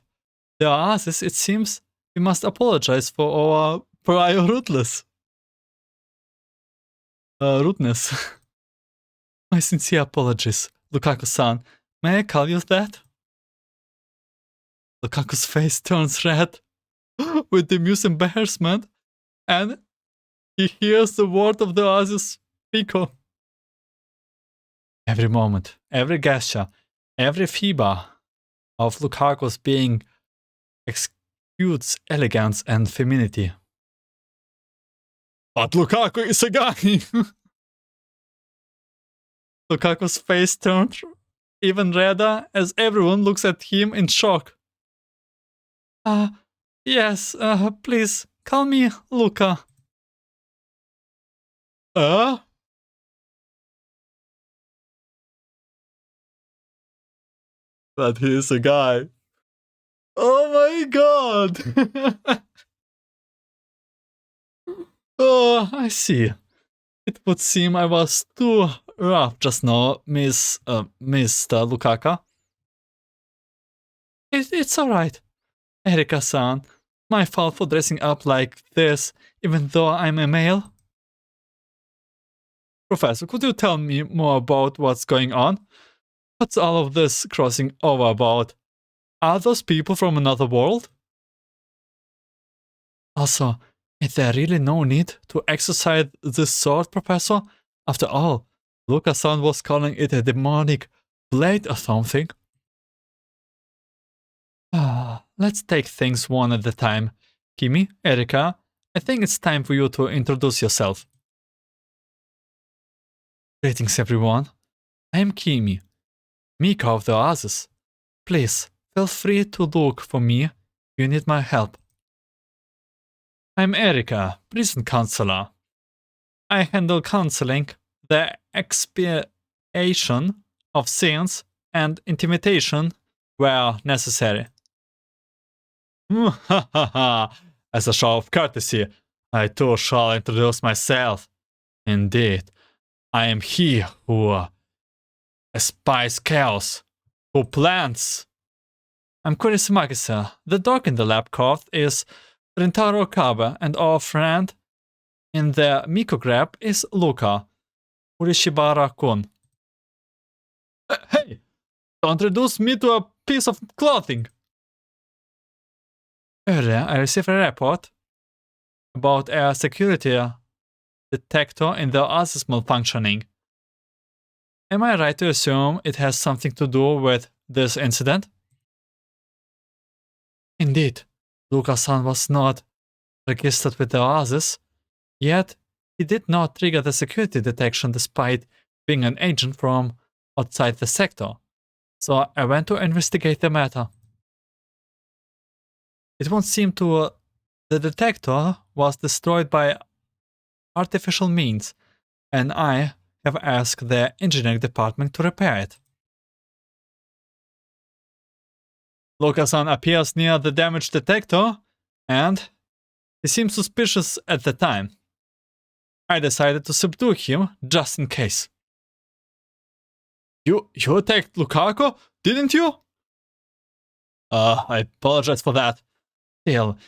the Oasis, it seems we must apologize for our prior rudeness. My sincere apologies, Lukaku-san. May I call you that? Lukaku's face turns red with amused embarrassment, and he hears the word of the Oasis speaker. Every moment, every gesture, every fiber of Lukaku's being exudes elegance and femininity. But Lukaku is a guy! Lukaku's face turns even redder as everyone looks at him in shock. Yes, please, call me Luka. But he's a guy. Oh my god! Oh, I see. It would seem I was too rough just now, Mr. Lukaka. It's alright. Erika-san, my fault for dressing up like this, even though I'm a male. Professor, could you tell me more about what's going on? What's all of this crossing over about? Are those people from another world? Also, is there really no need to exercise this sword, Professor? After all, Luka-san was calling it a demonic blade or something. Let's take things one at a time. Kimie, Erika, I think it's time for you to introduce yourself. Greetings, everyone. I am Kimie, Mika of the Oasis. Please, feel free to look for me if you need my help. I'm Erika, prison counselor. I handle counseling, the expiation of sins, and intimidation where necessary. As a show of courtesy, I too shall introduce myself. Indeed, I am he who espies chaos, who plants. I'm Kurisimaki-san. The dog in the lab coat is Rintaro Kabe, and our friend in the Mikograb is Luka, Urishibara-kun. Hey! Don't reduce me to a piece of clothing! Earlier, I received a report about a security detector in the Oasis malfunctioning. Am I right to assume it has something to do with this incident? Indeed, Luka-san was not registered with the Oasis, yet he did not trigger the security detection despite being an agent from outside the sector, so I went to investigate the matter. It won't seem to the detector was destroyed by artificial means, and I have asked the engineering department to repair it. Luka-san appears near the damaged detector, and he seemed suspicious at the time. I decided to subdue him just in case. You attacked Lukaku, didn't you? I apologize for that. Still,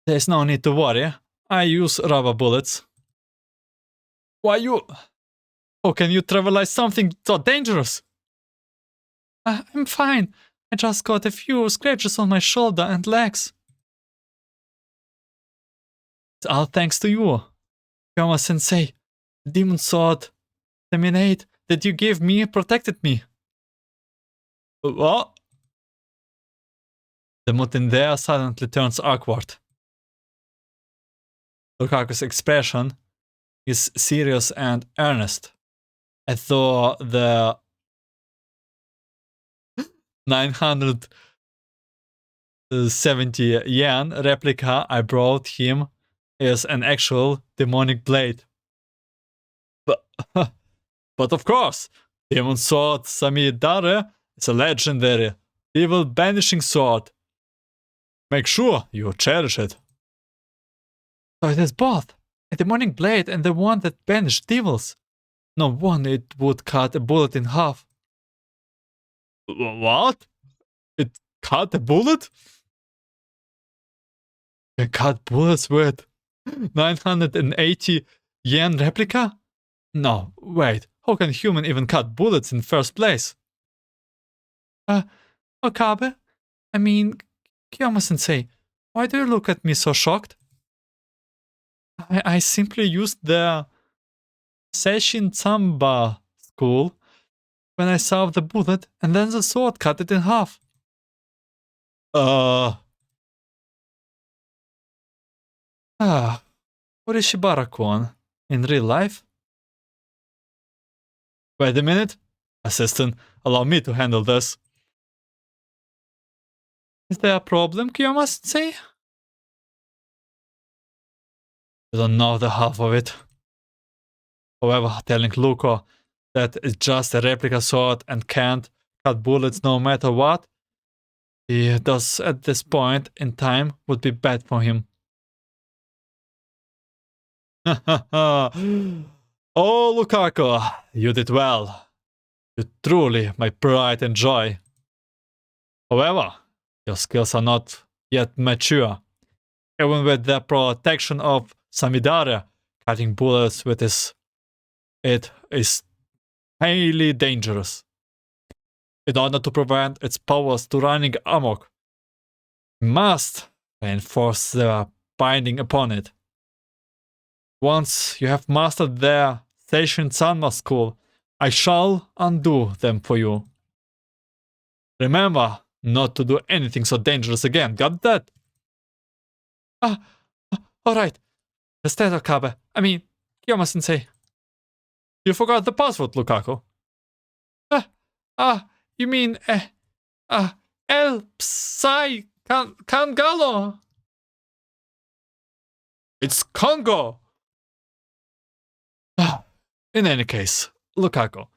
there's no need to worry. I use rubber bullets. Why you... How can you trivialize something so dangerous? I'm fine. I just got a few scratches on my shoulder and legs. It's all thanks to you, Yama-sensei. The demon sword, Seminate, that you gave me protected me. What? The mood in there suddenly turns awkward. Lukaku's expression is serious and earnest, as though the 970 yen replica I brought him is an actual demonic blade. But of course, Demon Sword Samidare is a legendary, evil banishing sword. Make sure you cherish it. So it is both, a demonic blade and the one that banished devils. No wonder it would cut a bullet in half. What? It cut a bullet? You cut bullets with 980 yen replica? No, wait. How can a human even cut bullets in first place? Okabe? I mean, Kiyama-sensei, why do you look at me so shocked? I simply used the Seishin Samba school when I saw the bullet, and then the sword cut it in half. What is Shibara-kun? In real life? Wait a minute. Assistant, allow me to handle this. Is there a problem, Kiyama-sensei? I don't know the half of it. However, telling Luca that it's just a replica sword and can't cut bullets no matter what he does at this point in time would be bad for him. Oh, Lukaku, you did well. You're truly my pride and joy. However, your skills are not yet mature. Even with the protection of Samidare, cutting bullets with it is highly dangerous. In order to prevent its powers to running amok, we must reinforce the binding upon it. Once you have mastered their Seishin Sanma school, I shall undo them for you. Remember not to do anything so dangerous again, got that? Alright. Understand, Okabe. I mean, Kiyama-sensei. You forgot the password, Lukaku. You mean, El Psi Kangalo? It's Congo! In any case, Lukaku,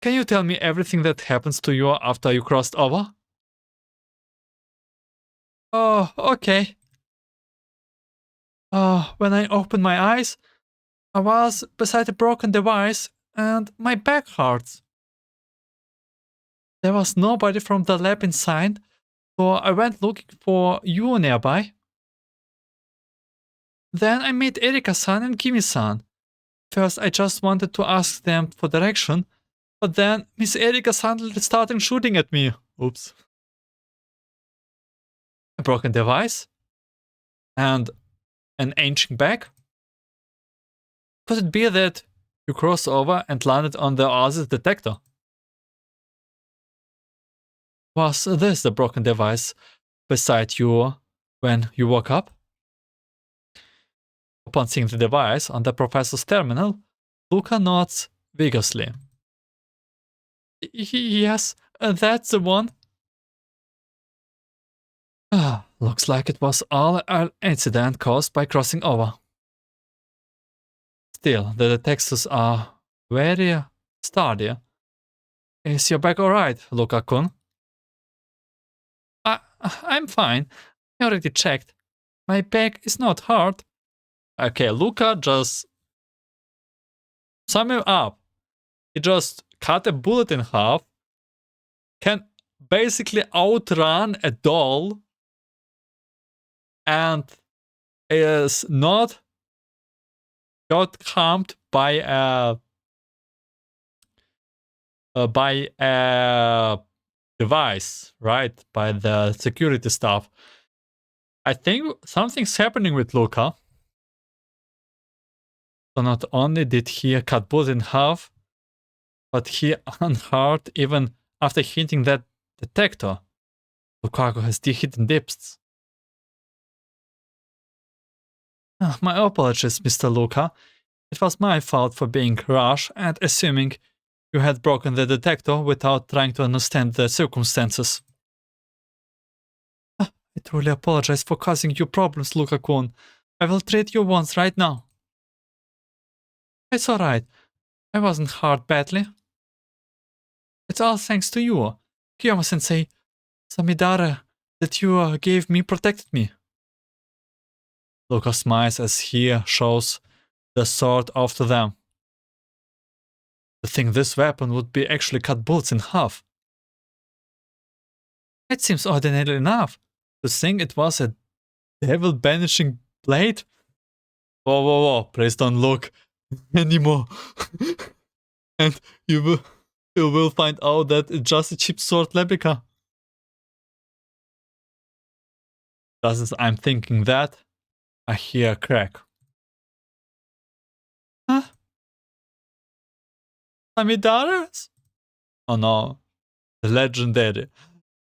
can you tell me everything that happens to you after you crossed over? Oh, okay. When I opened my eyes, I was beside a broken device and my back hurts. There was nobody from the lab inside, so I went looking for you nearby. Then I met Erika-san and Kimie-san. First, I just wanted to ask them for direction, but then Miss Erika suddenly started shooting at me. Oops. A broken device? And an ancient bag? Could it be that you crossed over and landed on the Oasis detector? Was this the broken device beside you when you woke up? Upon seeing the device on the professor's terminal, Luca nods vigorously. Yes, that's the one. Looks like it was all an incident caused by crossing over. Still, the detectors are very sturdy. Is your bag alright, Luka-kun? I'm fine. I already checked. My bag is not hurt. Okay, Luca just sum him up. He just cut a bullet in half, can basically outrun a doll, and is not got harmed by a device, right? By the security staff. I think something's happening with Luca. So not only did he cut bullet in half, but he unhurt even after hitting that detector. Lukaku has the hidden depths. My apologies, Mr. Luca. It was my fault for being rash and assuming you had broken the detector without trying to understand the circumstances. I truly apologize for causing you problems, Luka-kun. I will treat you once right now. It's alright. I wasn't hurt badly. It's all thanks to you, Kiyama-sensei. Samidare that you gave me protected me. Luka smiles as he shows the sword off to them. To think this weapon would be actually cut bullets in half. It seems ordinary enough. To think it was a devil banishing blade? Whoa, whoa, whoa, please don't look anymore. And you will find out that it's just a cheap sword replica. Just as I'm thinking that, I hear a crack. Huh? Darus? Oh no. The legendary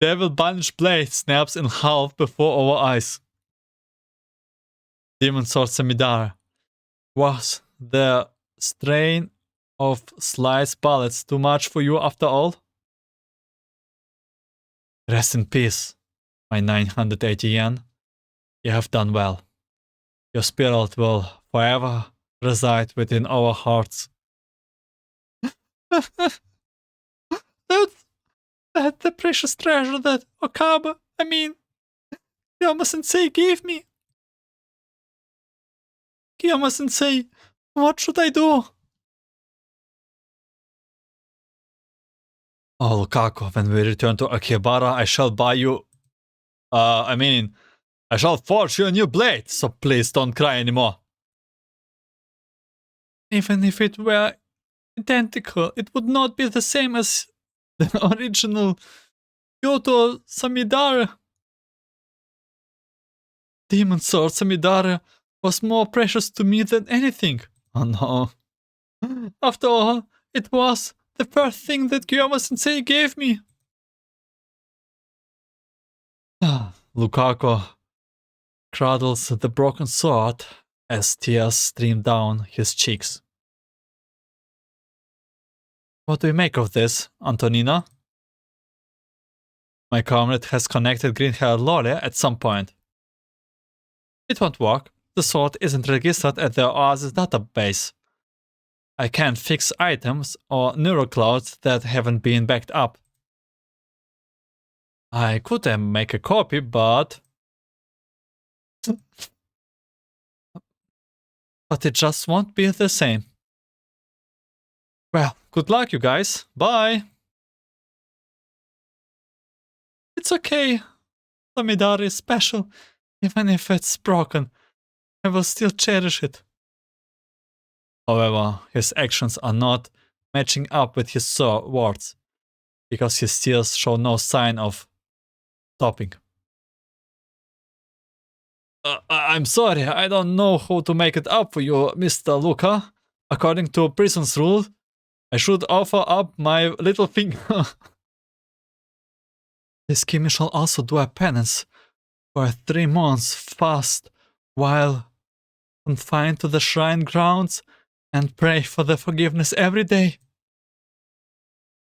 devil banish blade snaps in half before our eyes. Demon sword Samidara. Was the strain of sliced bullets too much for you after all? Rest in peace, my 980 yen. You have done well. Your spirit will forever reside within our hearts. That's the precious treasure that Kiyama-sensei gave me. Kiyama-sensei, what should I do? Oh, Lukaku, when we return to Akihabara, I shall buy you... I shall forge you a new blade, so please don't cry anymore. Even if it were identical, it would not be the same as the original Kyoto Samidara. Demon sword Samidara was more precious to me than anything. Oh no. After all, it was the first thing that Kiyama-sensei gave me. Lukaku cradles the broken sword as tears stream down his cheeks. What do you make of this, Antonina? My comrade has connected green-haired lolly at some point. It won't work. The sword isn't registered at the Oasis database. I can't fix items or neural clouds that haven't been backed up. I could make a copy, but it just won't be the same. Well, good luck, you guys. Bye. It's okay. Samidara is special. Even if it's broken, I will still cherish it. However, his actions are not matching up with his words, because his tears show no sign of stopping. I'm sorry, I don't know how to make it up for you, Mr. Luca. According to prison's rule, I should offer up my little finger. This Kimie shall also do a penance for a 3 months fast while confined to the shrine grounds and pray for the forgiveness every day.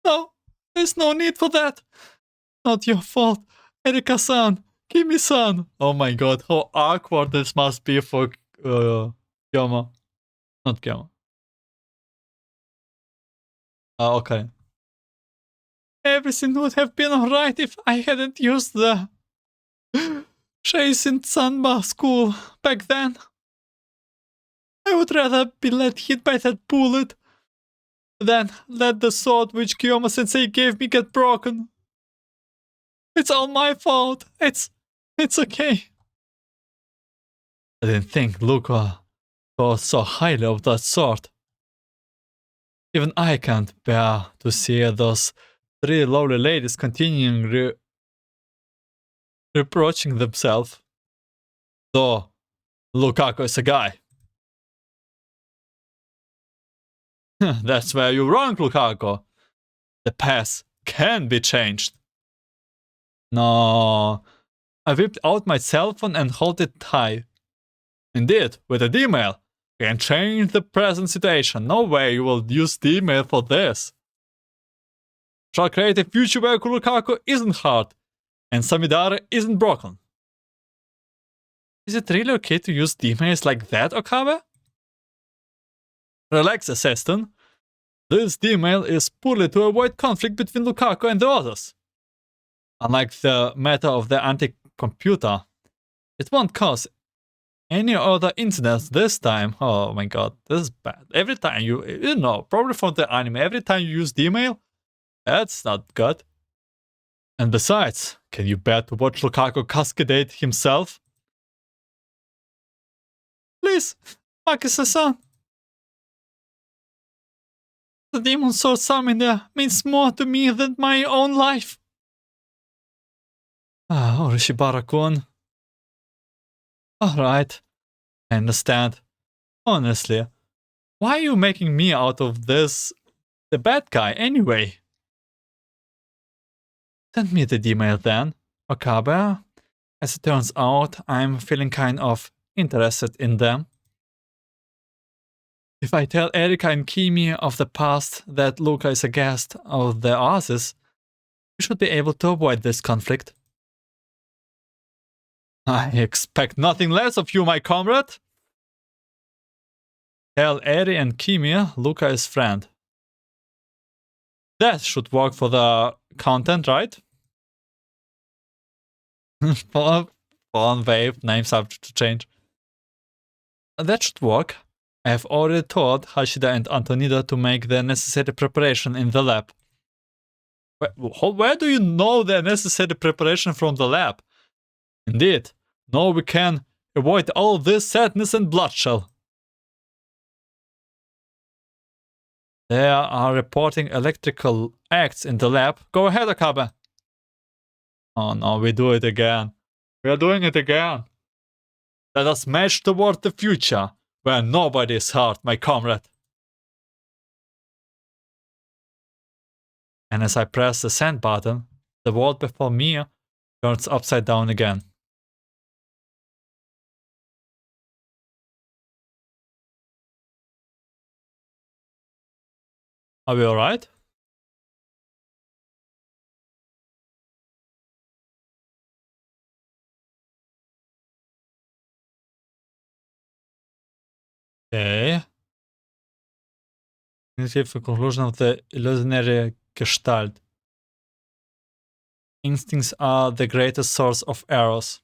No, there's no need for that. Not your fault, Erika-san, Kimie-san. Oh my god, how awkward this must be for Kiyama. Not Kiyama. Okay. Everything would have been alright if I hadn't used the Shaisin Sanba school back then. I would rather be let hit by that bullet than let the sword which Kiyama-sensei gave me get broken. It's all my fault. It's okay. I didn't think Luca thought so highly of that sword. Even I can't bear to see those 3 lovely ladies continuing reproaching themselves. Though Lukaku is a guy. That's where you're wrong, Lukaku. The past can be changed. No. I whipped out my cell phone and held it high. Indeed, with a D-mail, you can change the present situation. No way you will use D-mail for this. Shall create a future where Lukaku isn't hard and Samidara isn't broken. Is it really okay to use D-mails like that, Okabe? Relax, assistant. This D-mail is purely to avoid conflict between Lukaku and the others. Unlike the matter of the anti-computer, it won't cause Any other incidents this time? Oh my god, this is bad. Every time you know, probably from the anime, every time you use D-mail, that's not good. And besides, can you bear to watch Lukaku cascade himself? Please, Maki-san. The demon sword summoned there means more to me than my own life. Ah, Orishibara-kun. Alright, I understand. Honestly, why are you making me out of this, the bad guy, anyway? Send me the D-mail then, Okabe. As it turns out, I'm feeling kind of interested in them. If I tell Erika and Kimie of the past that Luca is a guest of the Oasis, we should be able to avoid this conflict. I expect nothing less of you, my comrade. Tell Eri and Kimie Luca is friend. That should work for the content, right? Phone wave, name subject to change. That should work. I have already told Hashida and Antonida to make the necessary preparation in the lab. Where do you know the necessary preparation from the lab? Indeed, now we can avoid all this sadness and bloodshed. They are reporting electrical acts in the lab. Go ahead, Okabe. Oh no, we do it again. We are doing it again. Let us march toward the future, where nobody is hurt, my comrade. And as I press the send button, the world before me turns upside down again. Are we alright? Okay. The conclusion of the illusionary gestalt. Instincts are the greatest source of errors.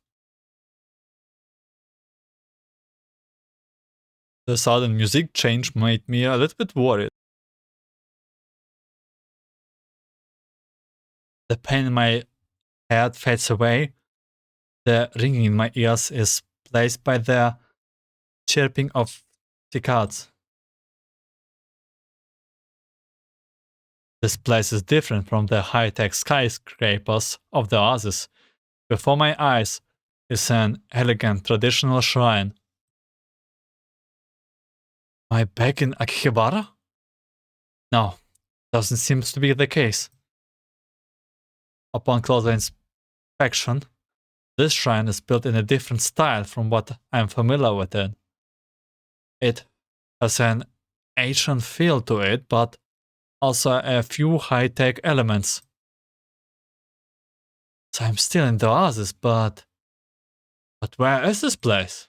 The sudden music change made me a little bit worried. The pain in my head fades away. The ringing in my ears is placed by the chirping of cicadas. This place is different from the high-tech skyscrapers of the Oasis. Before my eyes is an elegant traditional shrine. Am I back in Akihabara? No, doesn't seem to be the case. Upon closer inspection, this shrine is built in a different style from what I am familiar with it. It has an ancient feel to it, but also a few high-tech elements. So I'm still in the Oasis, but where is this place?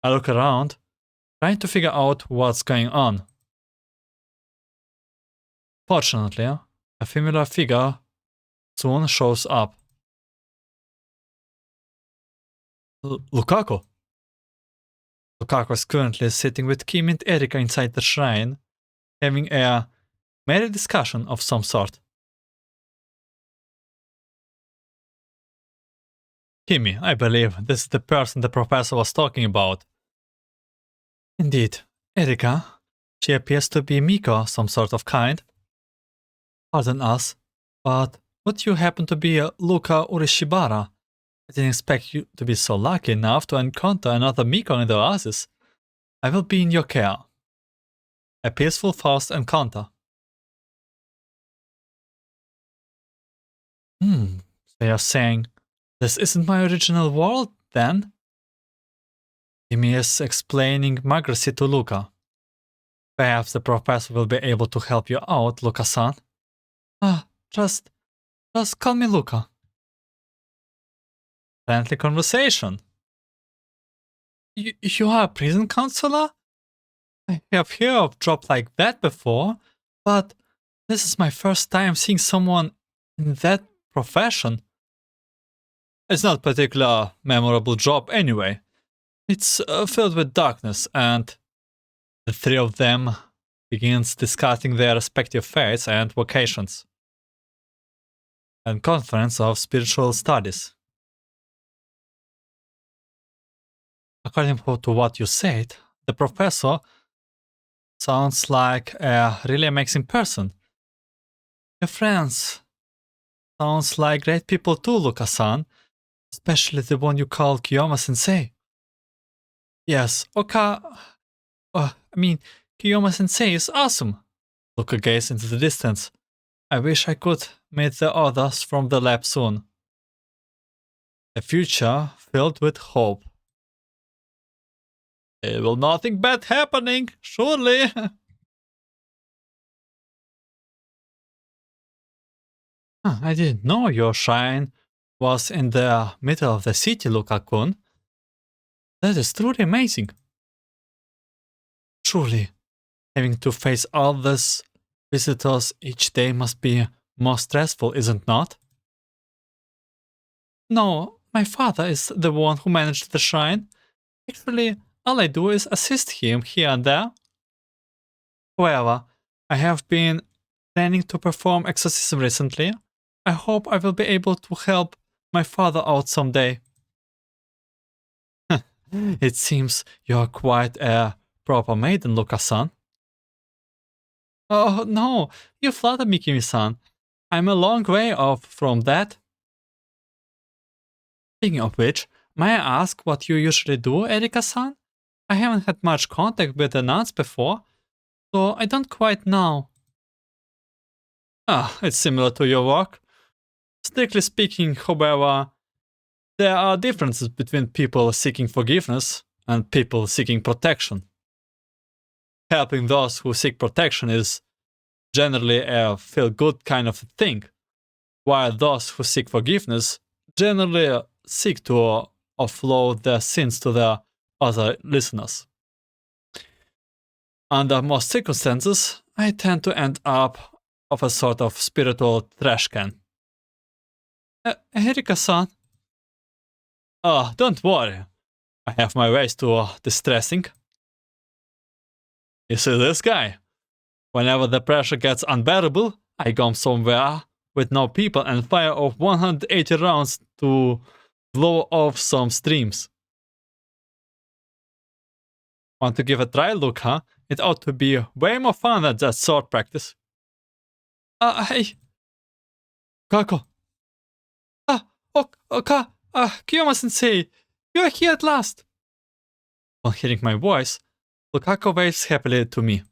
I look around, trying to figure out what's going on. Fortunately, a familiar figure soon shows up. Lukaku. Lukaku is currently sitting with Kim and Erika inside the shrine, having a merry discussion of some sort. Kimie, I believe this is the person the professor was talking about. Indeed, Erika. She appears to be Miko, some sort of kind. Pardon us, but would you happen to be Luca Urishibara? I didn't expect you to be so lucky enough to encounter another Miko in the Oasis. I will be in your care. A peaceful first encounter. They are saying, this isn't my original world, then? Kimie is explaining Magrasi to Luca. Perhaps the professor will be able to help you out, Luca-san. Just call me Luca. Friendly conversation. You are a prison counselor? I have heard of jobs like that before, but this is my first time seeing someone in that profession. It's not particularly memorable job anyway. It's filled with darkness, and the three of them begins discussing their respective faiths and vocations. And conference of spiritual studies. According to what you said, the professor sounds like a really amazing person. Your friends sounds like great people too, Luka-san, especially the one you call Kiyoma-sensei. Yes, Kiyoma-sensei is awesome. Luka gazed into the distance. I wish I could meet the others from the lab soon. A future filled with hope. There will nothing bad happening, surely. I didn't know your shrine was in the middle of the city, Luka-kun. That is truly amazing. Truly, having to face all these visitors each day must be more stressful, isn't not? No, my father is the one who managed the shrine. Actually, all I do is assist him here and there. However, I have been planning to perform exorcism recently. I hope I will be able to help my father out someday. It seems you're quite a proper maiden, Luka-san. Oh no, you flatter me, Kimie-san. I'm a long way off from that. Speaking of which, may I ask what you usually do, Erika-san? I haven't had much contact with the nuns before, so I don't quite know. It's similar to your work. Strictly speaking, however, there are differences between people seeking forgiveness and people seeking protection. Helping those who seek protection is generally a feel-good kind of thing, while those who seek forgiveness generally seek to offload their sins to their other listeners. Under most circumstances, I tend to end up of a sort of spiritual trash can. Erika-san. Oh, don't worry. I have my ways to distressing. You see this guy? Whenever the pressure gets unbearable, I go somewhere with no people and fire off 180 rounds to blow off some streams. Want to give a try, look, huh? It ought to be way more fun than just sword practice. Hey. Kako. Kiyoma-sensei, you're here at last. On hearing my voice, Lukaku waves happily to me.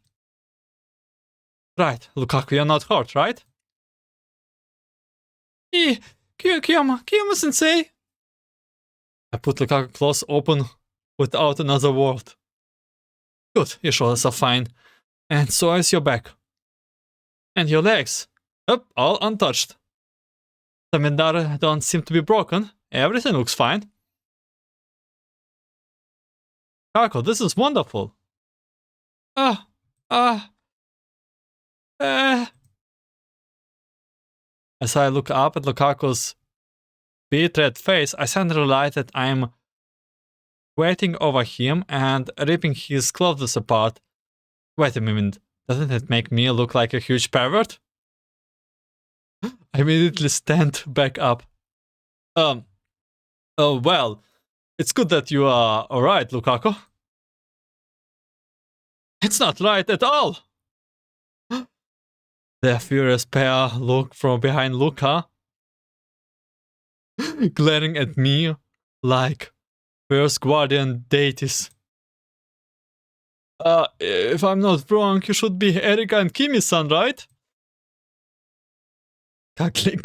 Right, Lukaku, you're not hurt, right? Kiyoma-sensei. I put Lukaku close open without another word. Good, your shoulders are fine. And so is your back. And your legs. Up, all untouched. The Mindara don't seem to be broken. Everything looks fine. Kako, this is wonderful. As I look up at Lukaku's beat red face, I suddenly realize that I'm waiting over him and ripping his clothes apart. Wait a minute, doesn't it make me look like a huge pervert? I immediately stand back up. Well, it's good that you are alright, Lukaku. It's not right at all! The furious pair look from behind Luka, glaring at me like first guardian deities. If I'm not wrong, you should be Erika and Kimie-san, right? Cackling.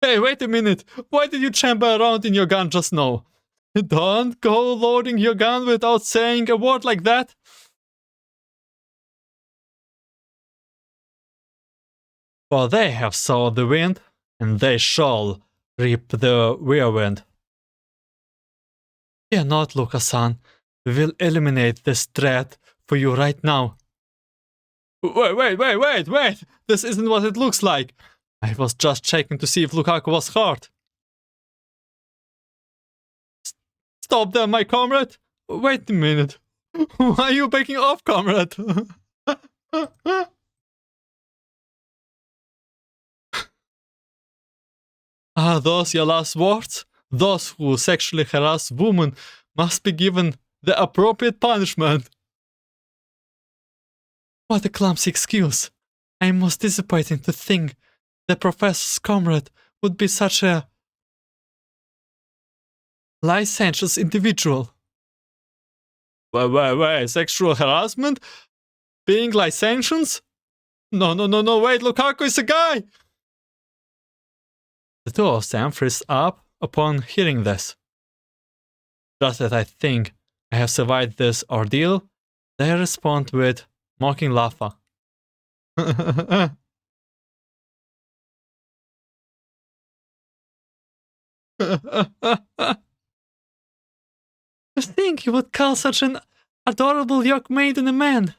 Hey, wait a minute. Why did you chamber around in your gun just now? Don't go loading your gun without saying a word like that. For they have saw the wind, and they shall reap the whirlwind. Fear not, Luka-san. We will eliminate this threat for you right now. Wait! This isn't what it looks like. I was just checking to see if Lukaku was hurt. Stop there, my comrade! Wait a minute. Why are you backing off, comrade? Are those your last words? Those who sexually harass women must be given the appropriate punishment. What a clumsy excuse. I am most disappointing to think the professor's comrade would be such a licentious individual. Wait, sexual harassment? Being licentious? No, wait, Lukaku is a guy! The two of them freeze up upon hearing this. Just as I think I have survived this ordeal, they respond with mocking laughter. To think you would call such an adorable young maiden a man.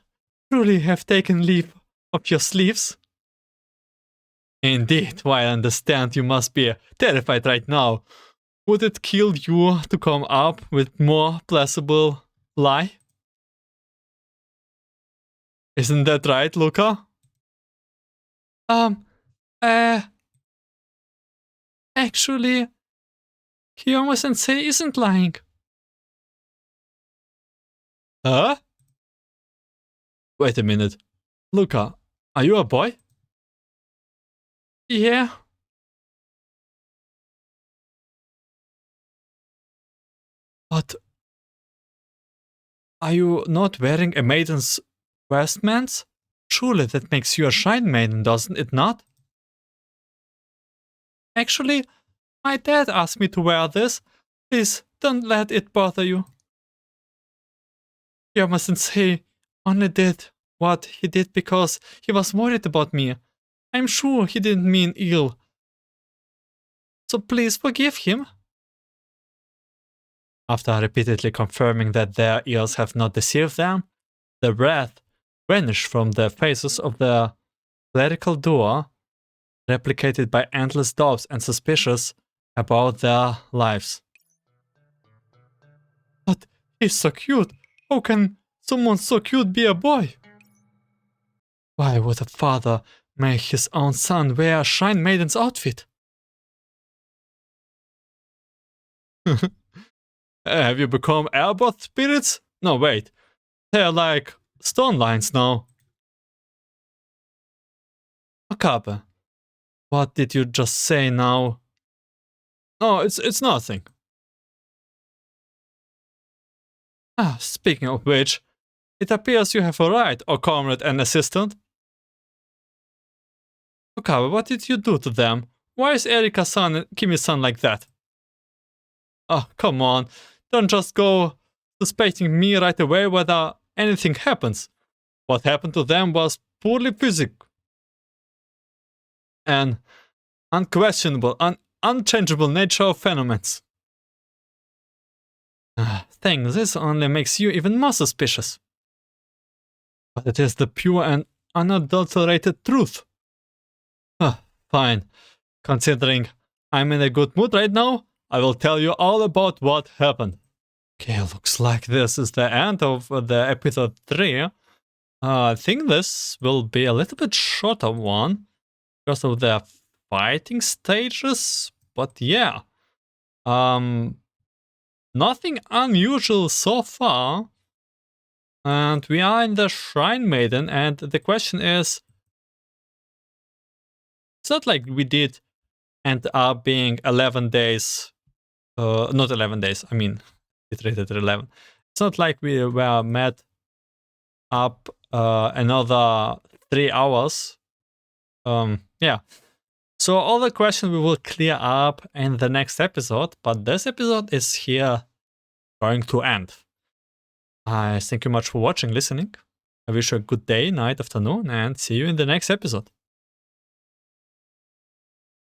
Truly have taken leave of your sleeves. Indeed, while I understand you must be terrified right now, would it kill you to come up with more plausible lie? Isn't that right, Luca? Actually, Kiyoma-sensei isn't lying. Huh? Wait a minute. Luca, are you a boy? Yeah. But are you not wearing a maiden's vestments? Surely that makes you a shrine maiden, doesn't it not? Actually, my dad asked me to wear this. Please, don't let it bother you. Kiyoma-sensei only did what he did because he was worried about me. I'm sure he didn't mean ill. So please forgive him. After repeatedly confirming that their ears have not deceived them, the breath vanished from the faces of the clerical duo, replicated by endless doubts and suspicions about their lives. But he's so cute. How can someone so cute be a boy? Why would a father make his own son wear a shrine maiden's outfit? Have you become airboth spirits? No, wait. They're like stone lines now. Okabe, what did you just say now? No, it's nothing. Ah, speaking of which, it appears you have arrived, O comrade and assistant. Okabe, what did you do to them? Why is Erika-san and Kimie-san like that? Oh, come on. Don't just go suspecting me right away whether anything happens. What happened to them was purely physical. An unquestionable, unchangeable nature of phenomena. Thing, this only makes you even more suspicious. But it is the pure and unadulterated truth. Fine. Considering I'm in a good mood right now, I will tell you all about what happened. Okay, looks like this is the end of the episode 3. I think this will be a little bit shorter one because of the fighting stages, but yeah. Nothing unusual so far. And we are in the Shrine Maiden, and the question is, it's not like we did end up being 11 days, not 11 days, I mean, it rated 11. It's not like we were met up another 3 hours. Yeah. So all the questions we will clear up in the next episode, but this episode is here going to end. I thank you much for watching, listening. I wish you a good day, night, afternoon, and see you in the next episode.